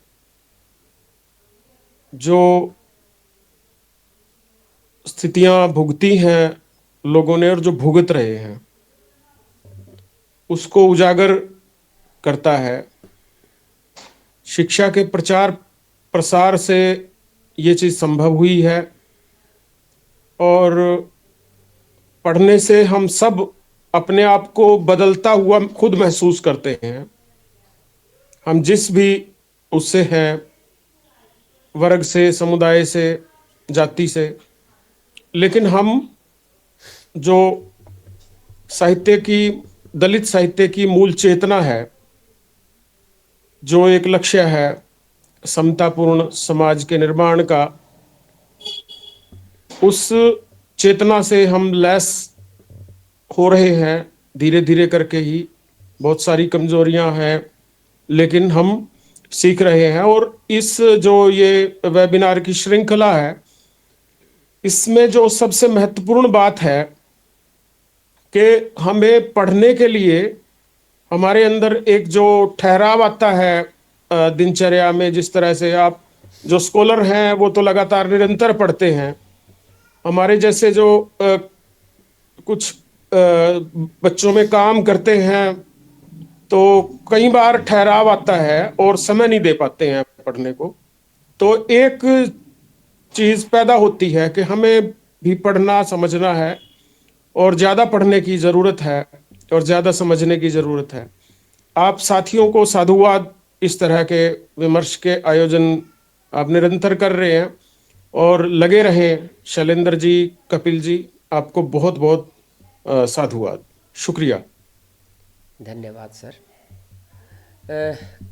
जो स्थितियां भुगती हैं लोगों ने और जो भुगत रहे हैं, उसको उजागर करता है। शिक्षा के प्रचार प्रसार से ये चीज़ संभव हुई है, और पढ़ने से हम सब अपने आप को बदलता हुआ खुद महसूस करते हैं। हम जिस भी उससे हैं, वर्ग से, समुदाय से, जाति से, लेकिन हम जो साहित्य की, दलित साहित्य की मूल चेतना है, जो एक लक्ष्य है समतापूर्ण समाज के निर्माण का, उस चेतना से हम लैस हो रहे हैं धीरे धीरे करके ही। बहुत सारी कमजोरियां हैं लेकिन हम सीख रहे हैं। और इस जो ये वेबिनार की श्रृंखला है, इसमें जो सबसे महत्वपूर्ण बात है कि हमें पढ़ने के लिए हमारे अंदर एक जो ठहराव आता है दिनचर्या में, जिस तरह से आप जो स्कॉलर हैं वो तो लगातार निरंतर पढ़ते हैं, हमारे जैसे जो कुछ बच्चों में काम करते हैं तो कई बार ठहराव आता है और समय नहीं दे पाते हैं पढ़ने को। तो एक चीज पैदा होती है कि हमें भी पढ़ना समझना है, और ज़्यादा पढ़ने की ज़रूरत है और ज़्यादा समझने की ज़रूरत है। आप साथियों को साधुवाद, इस तरह के विमर्श के आयोजन आप निरंतर कर रहे हैं और लगे रहें। शैलेंद्र जी, कपिल जी, आपको बहुत बहुत साधुवाद, शुक्रिया। धन्यवाद सर।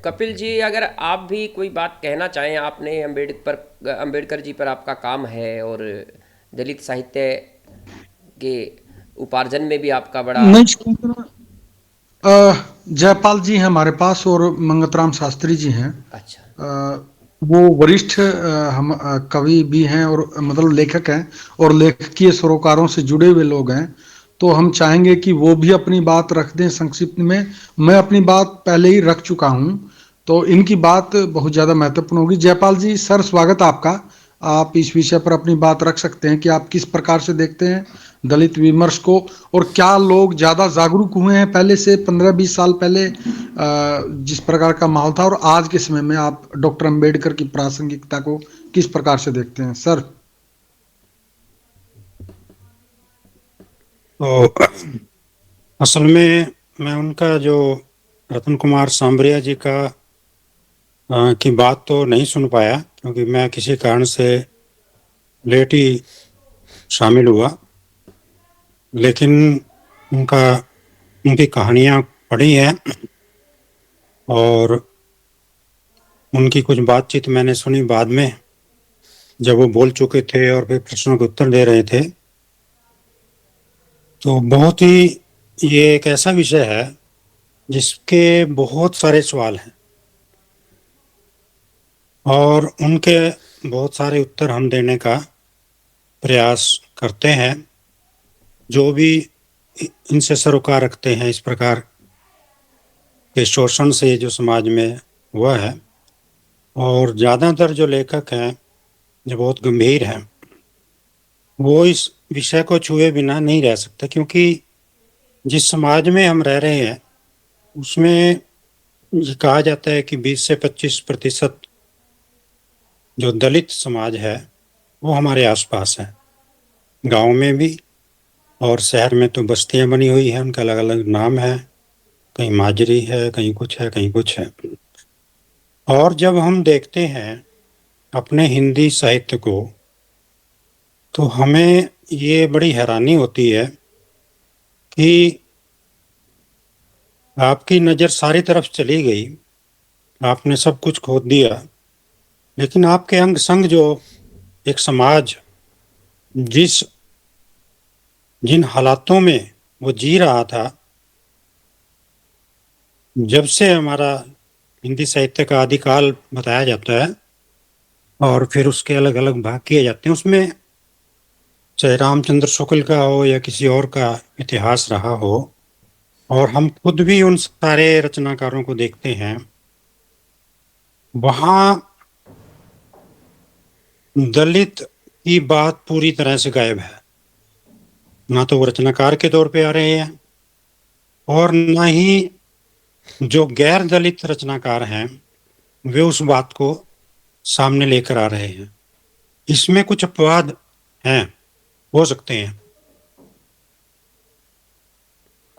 कपिल जी, अगर आप भी कोई बात कहना चाहें, आपने अंबेडकर जी पर आपका काम है और दलित साहित्य के उपार्जन में भी आपका बड़ा। जयपाल जी हैं हमारे पास और मंगतराम शास्त्री जी हैं। अच्छा। वो वरिष्ठ हम कवि भी हैं और मतलब लेखक हैं और लेखकीय सरोकारों से जुड़े हुए लोग हैं। तो हम चाहेंगे कि वो भी अपनी बात रख दें संक्षिप्त में। मैं अपनी बात पहले ही रख चुका हूं, तो इनकी बात बहुत ज़्यादा महत्वपूर्ण होगी। जयपाल जी सर, स्वागत आपका। आप इस विषय पर अपनी बात रख सकते हैं कि आप किस प्रकार से देखते हैं दलित विमर्श को, और क्या लोग ज़्यादा जागरूक हुए हैं पहले से, 15-20 साल पहले जिस प्रकार का माहौल था, और आज के समय में आप डॉक्टर अंबेडकर की प्रासंगिकता को किस प्रकार से देखते हैं सर? तो असल में मैं उनका जो रतन कुमार सांबरिया जी का की बात तो नहीं सुन पाया, क्योंकि मैं किसी कारण से लेट ही शामिल हुआ। लेकिन उनकी कहानियाँ पढ़ी है और उनकी कुछ बातचीत मैंने सुनी बाद में, जब वो बोल चुके थे और फिर प्रश्नों के उत्तर दे रहे थे। तो बहुत ही ये एक ऐसा विषय है जिसके बहुत सारे सवाल हैं और उनके बहुत सारे उत्तर हम देने का प्रयास करते हैं, जो भी इनसे सरोकार रखते हैं इस प्रकार के शोषण से जो समाज में हुआ है। और ज़्यादातर जो लेखक हैं जो बहुत गंभीर हैं, वो इस विषय को छुए बिना नहीं रह सकते, क्योंकि जिस समाज में हम रह रहे हैं उसमें ये कहा जाता है कि 20 से 25% जो दलित समाज है वो हमारे आसपास है, गांव में भी और शहर में तो बस्तियां बनी हुई हैं, उनका अलग अलग नाम है, कहीं माजरी है, कहीं कुछ है, कहीं कुछ है। और जब हम देखते हैं अपने हिंदी साहित्य को तो हमें ये बड़ी हैरानी होती है कि आपकी नज़र सारी तरफ चली गई, आपने सब कुछ खोद दिया, लेकिन आपके अंग संग जो एक समाज जिन हालातों में वो जी रहा था, जब से हमारा हिंदी साहित्य का आदिकाल बताया जाता है और फिर उसके अलग अलग भाग किए जाते हैं, उसमें चाहे रामचंद्र शुक्ल का हो या किसी और का इतिहास रहा हो, और हम खुद भी उन सारे रचनाकारों को देखते हैं, वहाँ दलित की बात पूरी तरह से गायब है। ना तो वो रचनाकार के तौर पे आ रहे हैं और ना ही जो गैर दलित रचनाकार हैं वे उस बात को सामने लेकर आ रहे हैं। इसमें कुछ अपवाद हैं, हो सकते हैं।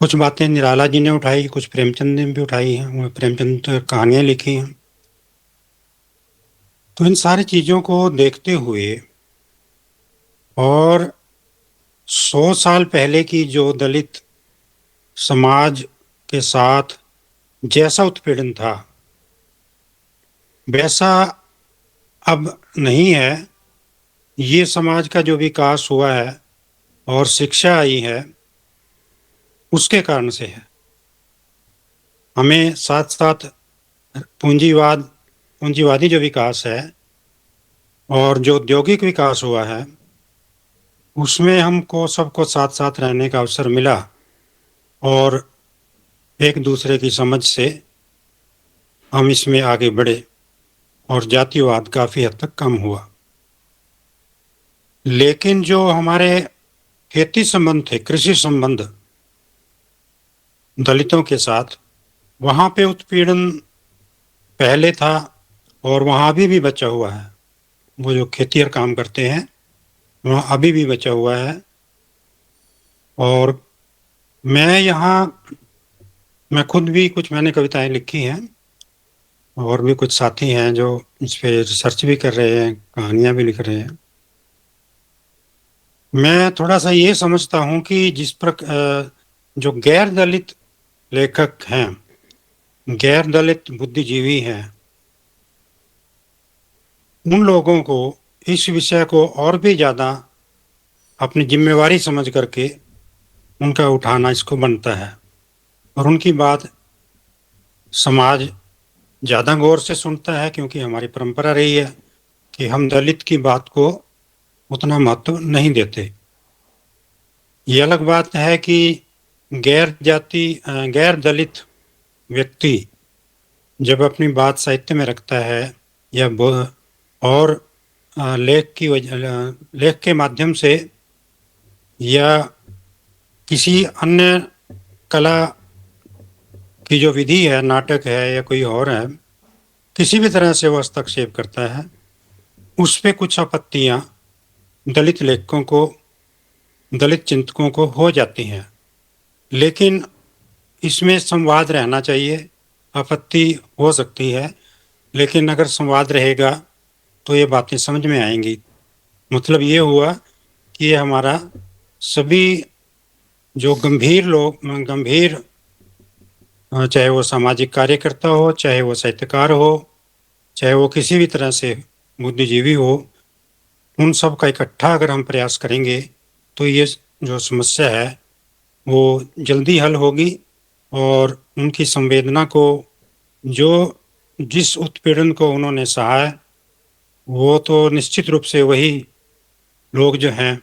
कुछ बातें निराला जी ने उठाई, कुछ प्रेमचंद ने भी उठाई हैं, प्रेमचंद तो कहानियां लिखी हैं। तो इन सारी चीज़ों को देखते हुए और 100 साल पहले की जो दलित समाज के साथ जैसा उत्पीड़न था वैसा अब नहीं है। ये समाज का जो विकास हुआ है और शिक्षा आई है उसके कारण से है। हमें साथ साथ पूंजीवादी जो विकास है और जो औद्योगिक विकास हुआ है उसमें हमको सबको साथ साथ रहने का अवसर मिला और एक दूसरे की समझ से हम इसमें आगे बढ़े और जातिवाद काफ़ी हद तक कम हुआ। लेकिन जो हमारे खेती संबंध थे, कृषि संबंध दलितों के साथ, वहाँ पे उत्पीड़न पहले था और वहाँ अभी भी बचा हुआ है। वो जो खेती और काम करते हैं वहाँ अभी भी बचा हुआ है। और मैं खुद भी कुछ मैंने कविताएं लिखी हैं और भी कुछ साथी हैं जो इस पे रिसर्च भी कर रहे हैं, कहानियां भी लिख रहे हैं। मैं थोड़ा सा ये समझता हूँ कि जो गैर दलित लेखक हैं, गैर दलित बुद्धिजीवी हैं, उन लोगों को इस विषय को और भी ज़्यादा अपनी जिम्मेवारी समझ करके उनका उठाना इसको बनता है और उनकी बात समाज ज़्यादा गौर से सुनता है, क्योंकि हमारी परंपरा रही है कि हम दलित की बात को उतना महत्व नहीं देते। ये अलग बात है कि गैर दलित व्यक्ति जब अपनी बात साहित्य में रखता है या और लेख के माध्यम से या किसी अन्य कला की जो विधि है, नाटक है या कोई और है, किसी भी तरह से वो हस्तक्षेप करता है, उस पे कुछ आपत्तियाँ दलित लेखकों को, दलित चिंतकों को हो जाती हैं। लेकिन इसमें संवाद रहना चाहिए। आपत्ति हो सकती है लेकिन अगर संवाद रहेगा तो ये बातें समझ में आएंगी। मतलब ये हुआ कि ये हमारा सभी जो गंभीर चाहे वो सामाजिक कार्यकर्ता हो, चाहे वो साहित्यकार हो, चाहे वो किसी भी तरह से बुद्धिजीवी हो, उन सब का इकट्ठा अगर हम प्रयास करेंगे तो ये जो समस्या है वो जल्दी हल होगी। और उनकी संवेदना को, जो जिस उत्पीड़न को उन्होंने सहा है, वो तो निश्चित रूप से वही लोग जो हैं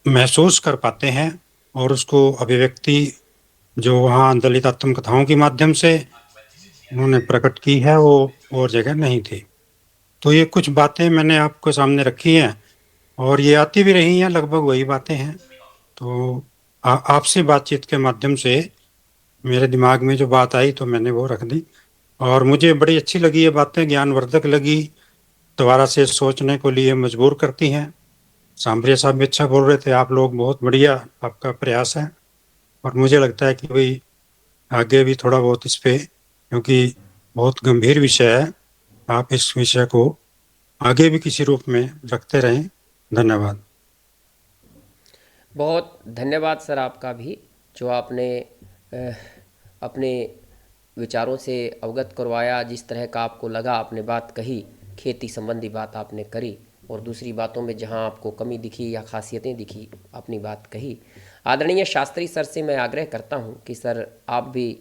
महसूस कर पाते हैं, और उसको अभिव्यक्ति जो वहाँ दलित आत्मकथाओं के माध्यम से उन्होंने प्रकट की है वो और जगह नहीं थी। तो ये कुछ बातें मैंने आपको सामने रखी हैं और ये आती भी रही हैं, लगभग वही बातें हैं। तो आपसे बातचीत के माध्यम से मेरे दिमाग में जो बात आई तो मैंने वो रख दी, और मुझे बड़ी अच्छी लगी ये बातें, ज्ञानवर्धक लगी, दोबारा से सोचने को लिए मजबूर करती हैं। सांबरिया साहब भी अच्छा बोल रहे थे, आप लोग बहुत बढ़िया, आपका प्रयास है। और मुझे लगता है कि भाई आगे भी थोड़ा बहुत इस पे, क्योंकि बहुत गंभीर विषय है, आप इस विषय को आगे भी किसी रूप में रखते रहें। धन्यवाद। बहुत धन्यवाद सर आपका भी, जो आपने अपने विचारों से अवगत करवाया, जिस तरह का आपको लगा आपने बात कही, खेती संबंधी बात आपने करी, और दूसरी बातों में जहां आपको कमी दिखी या खासियतें दिखी अपनी बात कही। आदरणीय शास्त्री सर से मैं आग्रह करता हूं कि सर आप भी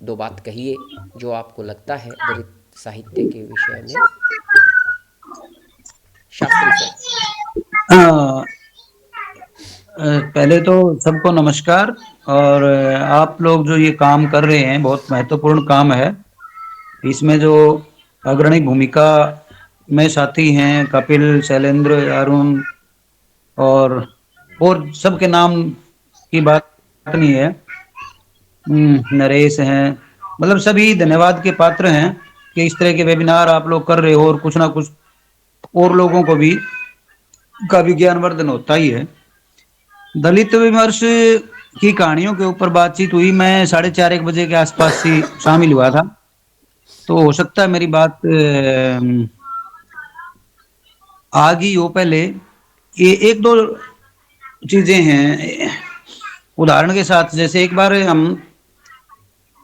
दो बात कहिए जो आपको लगता है दलित साहित्य के विषय में। शास्त्री सर। पहले तो सबको नमस्कार। और आप लोग जो ये काम कर रहे हैं बहुत महत्वपूर्ण काम है। इसमें जो अग्रणी भूमिका में साथी हैं, कपिल, शैलेंद्र, अरुण और सबके नाम की बात नहीं है, नरेश हैं, मतलब सभी धन्यवाद के पात्र हैं कि इस तरह के वेबिनार आप लोग कर रहे हो, और कुछ ना कुछ और लोगों को भी का भी ज्ञानवर्धन होता ही है। दलित विमर्श की कहानियों के ऊपर बातचीत हुई, मैं 4:30 बजे के आसपास ही शामिल हुआ था, तो हो सकता है मेरी बात आ गई हो पहले। ये एक दो चीजें हैं उदाहरण के साथ, जैसे एक बार हम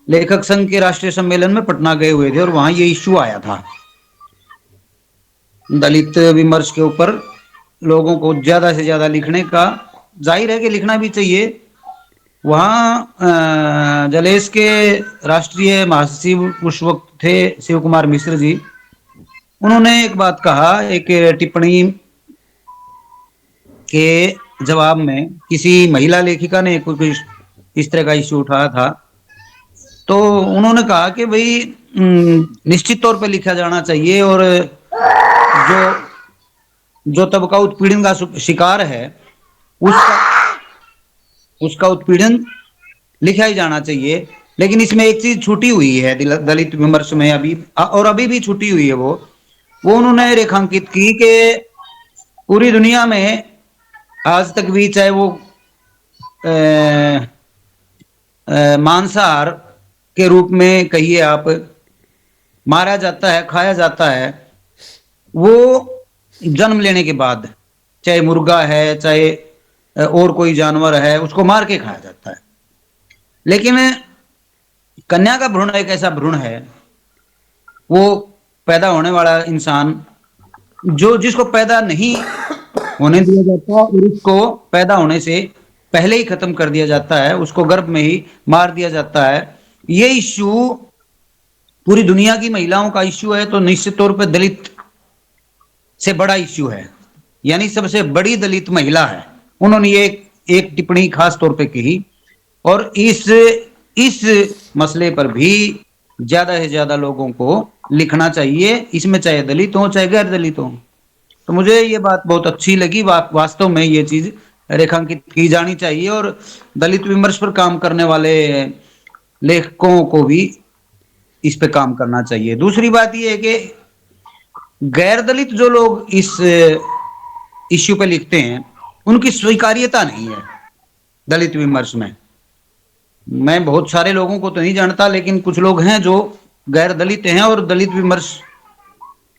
लेखक संघ के राष्ट्रीय सम्मेलन में पटना गए हुए थे और वहां ये इश्यू आया था दलित विमर्श के ऊपर, लोगों को ज्यादा से ज्यादा लिखने का, जाहिर है कि लिखना भी चाहिए। वहां जलेस के राष्ट्रीय महासचिव उस वक्त थे शिव कुमार मिश्र जी, उन्होंने एक बात कहा, एक टिप्पणी के जवाब में किसी महिला लेखिका ने कुछ इस तरह का इश्यू उठाया था, तो उन्होंने कहा कि भाई निश्चित तौर पर लिखा जाना चाहिए, और जो तबका उत्पीड़न का शिकार है उसका उत्पीड़न लिखा ही जाना चाहिए। लेकिन इसमें एक चीज छूटी हुई है दलित विमर्श में अभी, और अभी भी छूटी हुई है, वो उन्होंने रेखांकित की कि पूरी दुनिया में आज तक भी, चाहे वो मांसाहार के रूप में कहिए आप, मारा जाता है, खाया जाता है, वो जन्म लेने के बाद, चाहे मुर्गा है चाहे और कोई जानवर है, उसको मार के खाया जाता है। लेकिन कन्या का भ्रूण एक ऐसा भ्रूण है, वो पैदा होने वाला इंसान जिसको पैदा नहीं होने दिया जाता और उसको पैदा होने से पहले ही खत्म कर दिया जाता है, उसको गर्भ में ही मार दिया जाता है। ये इश्यू पूरी दुनिया की महिलाओं का इश्यू है, तो निश्चित तौर पर दलित से बड़ा इश्यू है, यानी सबसे बड़ी दलित महिला है। उन्होंने ये एक टिप्पणी खास तौर पे की, और इस मसले पर भी ज्यादा से ज्यादा लोगों को लिखना चाहिए, इसमें चाहे दलित हो चाहे गैर दलित हो। तो मुझे ये बात बहुत अच्छी लगी, वास्तव में ये चीज रेखांकित की जानी चाहिए, और दलित विमर्श पर काम करने वाले लेखकों को भी इस पे काम करना चाहिए। दूसरी बात ये है कि गैर दलित जो लोग इस इश्यू पे लिखते हैं, उनकी स्वीकार्यता नहीं है दलित विमर्श में। मैं बहुत सारे लोगों को तो नहीं जानता, लेकिन कुछ लोग हैं जो गैर दलित हैं और दलित विमर्श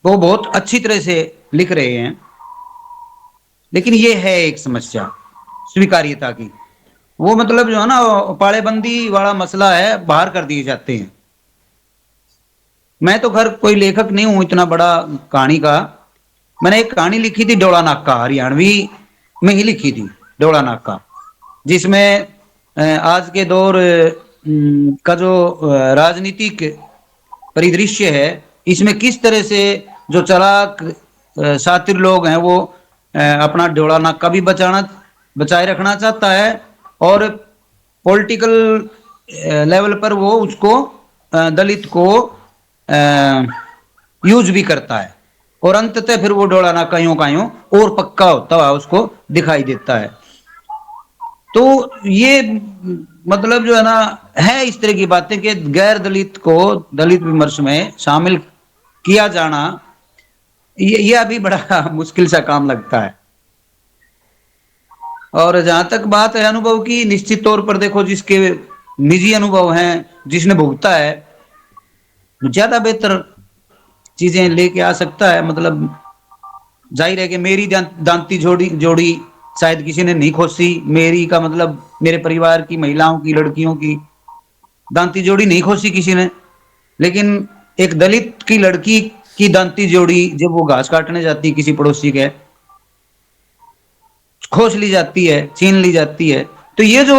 को बहुत अच्छी तरह से लिख रहे हैं, लेकिन ये है एक समस्या स्वीकार्यता की। वो मतलब जो है ना पाड़ेबंदी वाला मसला है, बाहर कर दिए जाते हैं। मैं तो खैर कोई लेखक नहीं हूं इतना बड़ा कहानी का। मैंने एक कहानी लिखी थी डोला नाका, हरियाणवी में ही लिखी थी डोला नाका, जिसमें आज के दौर का जो राजनीतिक परिदृश्य है, इसमें किस तरह से जो चालाक शातिर लोग हैं वो अपना डोला नाका भी बचाए रखना चाहता है, और पॉलिटिकल लेवल पर वो उसको दलित को यूज भी करता है, और अंततः फिर वो डोला नाका यूं का यूं और पक्का होता हुआ उसको दिखाई देता है। तो ये मतलब जो है ना, है इस तरह की बातें कि गैर दलित को दलित विमर्श में शामिल किया जाना, ये अभी बड़ा मुश्किल सा काम लगता है। और जहां तक बात है अनुभव की, निश्चित तौर पर देखो, जिसके निजी अनुभव हैं, जिसने भुगता है, ज्यादा बेहतर चीजें लेके आ सकता है। मतलब जाहिर है कि मेरी दांती जोड़ी शायद किसी ने नहीं खोसी। मेरी का मतलब मेरे परिवार की महिलाओं की, लड़कियों की दांती जोड़ी नहीं खोसी किसी ने, लेकिन एक दलित की लड़की की दांती जोड़ी जब वो घास काटने जाती है किसी पड़ोसी के, खोस ली जाती है, छीन ली जाती है। तो ये जो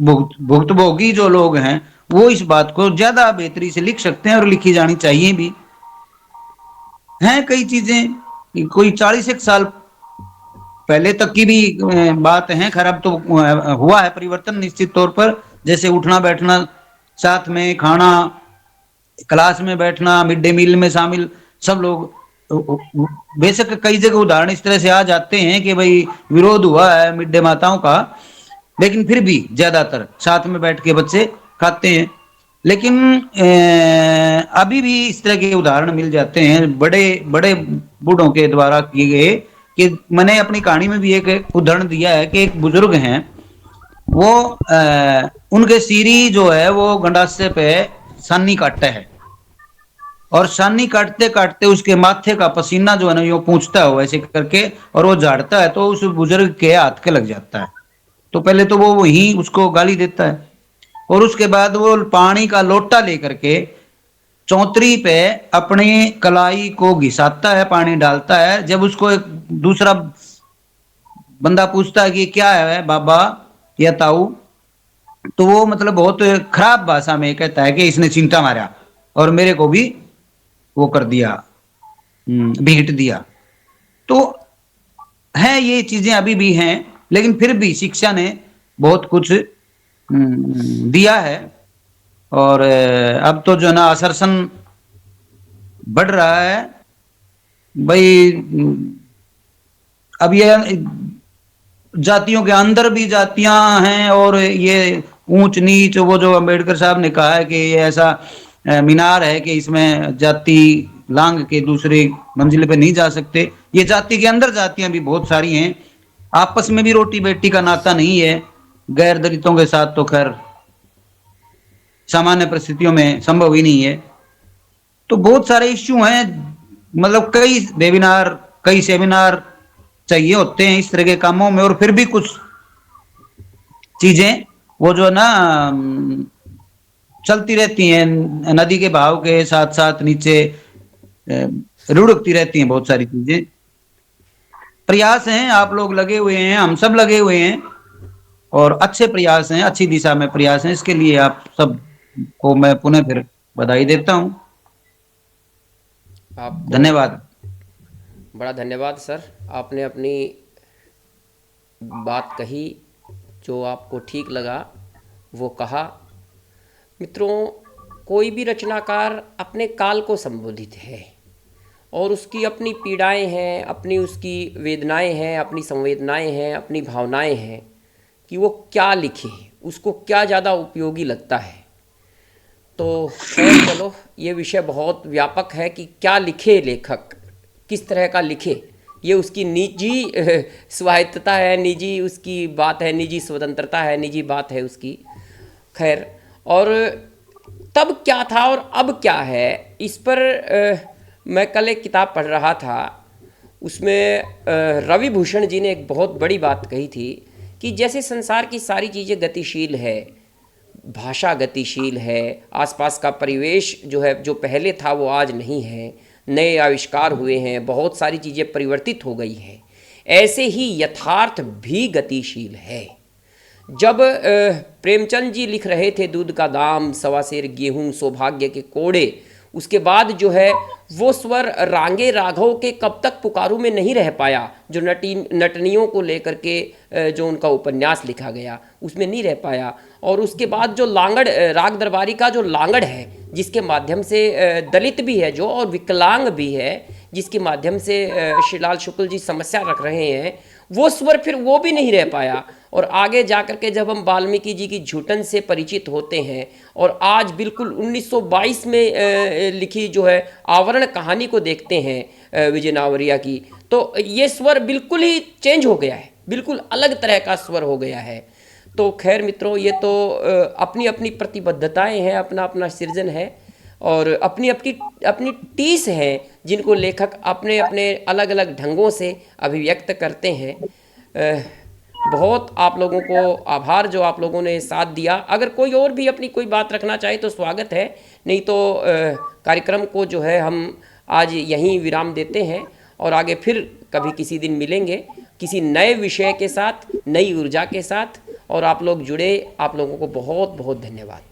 भुक्तभोगी जो लोग हैं वो इस बात को ज्यादा बेहतरी से लिख सकते हैं, और लिखी जानी चाहिए भी। हैं कई चीजें, कोई 40 साल पहले तक की भी बात है, खराब तो हुआ है परिवर्तन निश्चित तौर पर। जैसे उठना बैठना, साथ में खाना, क्लास में बैठना, मिड डे मील में शामिल सब लोग। बेशक कई जगह उदाहरण इस तरह से आ जाते हैं कि भाई विरोध हुआ है मिड डे माताओं का, लेकिन फिर भी ज्यादातर साथ में बैठ के बच्चे खाते हैं। लेकिन अभी भी इस तरह के उदाहरण मिल जाते हैं बड़े बड़े बूढ़ों के द्वारा किए गए। कि मैंने अपनी कहानी में भी एक उदाहरण दिया है कि एक बुजुर्ग हैं, वो उनके सीरी जो है वो गंडासे पे सानी काटता है, और सानी काटते काटते उसके माथे का पसीना जो है ना यो पूछता है ऐसे करके, और वो झाड़ता है तो उस बुजुर्ग के हाथ के लग जाता है। तो पहले तो वो वही उसको गाली देता है, और उसके बाद वो पानी का लोटा लेकर के चौतरी पे अपनी कलाई को घिसाता है, पानी डालता है। जब उसको एक दूसरा बंदा पूछता है कि क्या है बाबा या ताऊ, तो वो मतलब बहुत खराब भाषा में कहता है कि इसने चिंता मारा और मेरे को भी वो कर दिया, भेंट दिया। तो है ये चीजें अभी भी हैं, लेकिन फिर भी शिक्षा ने बहुत कुछ दिया है। और अब तो जो ना असरसन बढ़ रहा है भाई। अब ये जातियों के अंदर भी जातियां हैं, और ये ऊंच नीच, वो जो अंबेडकर साहब ने कहा है कि ये ऐसा मीनार है कि इसमें जाति लांग के दूसरे मंजिल पे नहीं जा सकते। ये जाति के अंदर जातियां भी बहुत सारी हैं, आपस में भी रोटी बेटी का नाता नहीं है। गैर दलितों के साथ तो खैर सामान्य परिस्थितियों में संभव ही नहीं है। तो बहुत सारे इश्यू हैं, मतलब कई वेबिनार, कई सेमिनार चाहिए होते हैं इस तरह के कामों में, और फिर भी कुछ चीजें वो जो ना चलती रहती हैं, नदी के बहाव के साथ साथ नीचे रुढ़कती रहती हैं बहुत सारी चीजें। प्रयास हैं, आप लोग लगे हुए हैं, हम सब लगे हुए हैं, और अच्छे प्रयास हैं, अच्छी दिशा में प्रयास हैं। इसके लिए आप सब को मैं पुनः फिर बधाई देता हूं। धन्यवाद। बड़ा धन्यवाद सर, आपने अपनी बात कही, जो आपको ठीक लगा वो कहा। मित्रों, कोई भी रचनाकार अपने काल को संबोधित है, और उसकी अपनी पीड़ाएं हैं, अपनी उसकी वेदनाएं हैं, अपनी संवेदनाएं हैं, अपनी भावनाएं हैं कि वो क्या लिखे, उसको क्या ज़्यादा उपयोगी लगता है। तो खैर चलो, ये विषय बहुत व्यापक है कि क्या लिखे लेखक, किस तरह का लिखे, ये उसकी निजी स्वायत्तता है, निजी उसकी बात है, निजी स्वतंत्रता है, निजी बात है उसकी। खैर, और तब क्या था और अब क्या है, इस पर मैं कल एक किताब पढ़ रहा था, उसमें रवि भूषण जी ने एक बहुत बड़ी बात कही थी कि जैसे संसार की सारी चीज़ें गतिशील है, भाषा गतिशील है, आसपास का परिवेश जो है जो पहले था वो आज नहीं है, नए आविष्कार हुए हैं, बहुत सारी चीज़ें परिवर्तित हो गई हैं, ऐसे ही यथार्थ भी गतिशील है। जब प्रेमचंद जी लिख रहे थे दूध का दाम, सवा सेर गेहूँ, सौभाग्य के कोड़े, उसके बाद जो है वो स्वर रांगे राघव के कब तक पुकारू में नहीं रह पाया, जो नटनियों को लेकर के जो उनका उपन्यास लिखा गया उसमें नहीं रह पाया। और उसके बाद जो लांगड़, राग दरबारी का जो लांगड़ है, जिसके माध्यम से दलित भी है जो और विकलांग भी है, जिसके माध्यम से श्रीलाल शुक्ल जी समस्या रख रहे हैं, वो स्वर फिर वो भी नहीं रह पाया। और आगे जा कर के जब हम वाल्मीकि जी की झूठन से परिचित होते हैं और आज बिल्कुल 1922 में लिखी जो है आवरण कहानी को देखते हैं विजय नावरिया की, तो ये स्वर बिल्कुल ही चेंज हो गया है, बिल्कुल अलग तरह का स्वर हो गया है। तो खैर मित्रों, ये तो अपनी अपनी प्रतिबद्धताएं हैं, अपना अपना सृजन है और अपनी अपनी अपनी टीस है, जिनको लेखक अपने अपने अलग अलग ढंगों से अभिव्यक्त करते हैं। बहुत आप लोगों को आभार जो आप लोगों ने साथ दिया। अगर कोई और भी अपनी कोई बात रखना चाहे तो स्वागत है, नहीं तो कार्यक्रम को जो है हम आज यहीं विराम देते हैं और आगे फिर कभी किसी दिन मिलेंगे किसी नए विषय के साथ, नई ऊर्जा के साथ। और आप लोग जुड़े, आप लोगों को बहुत बहुत धन्यवाद।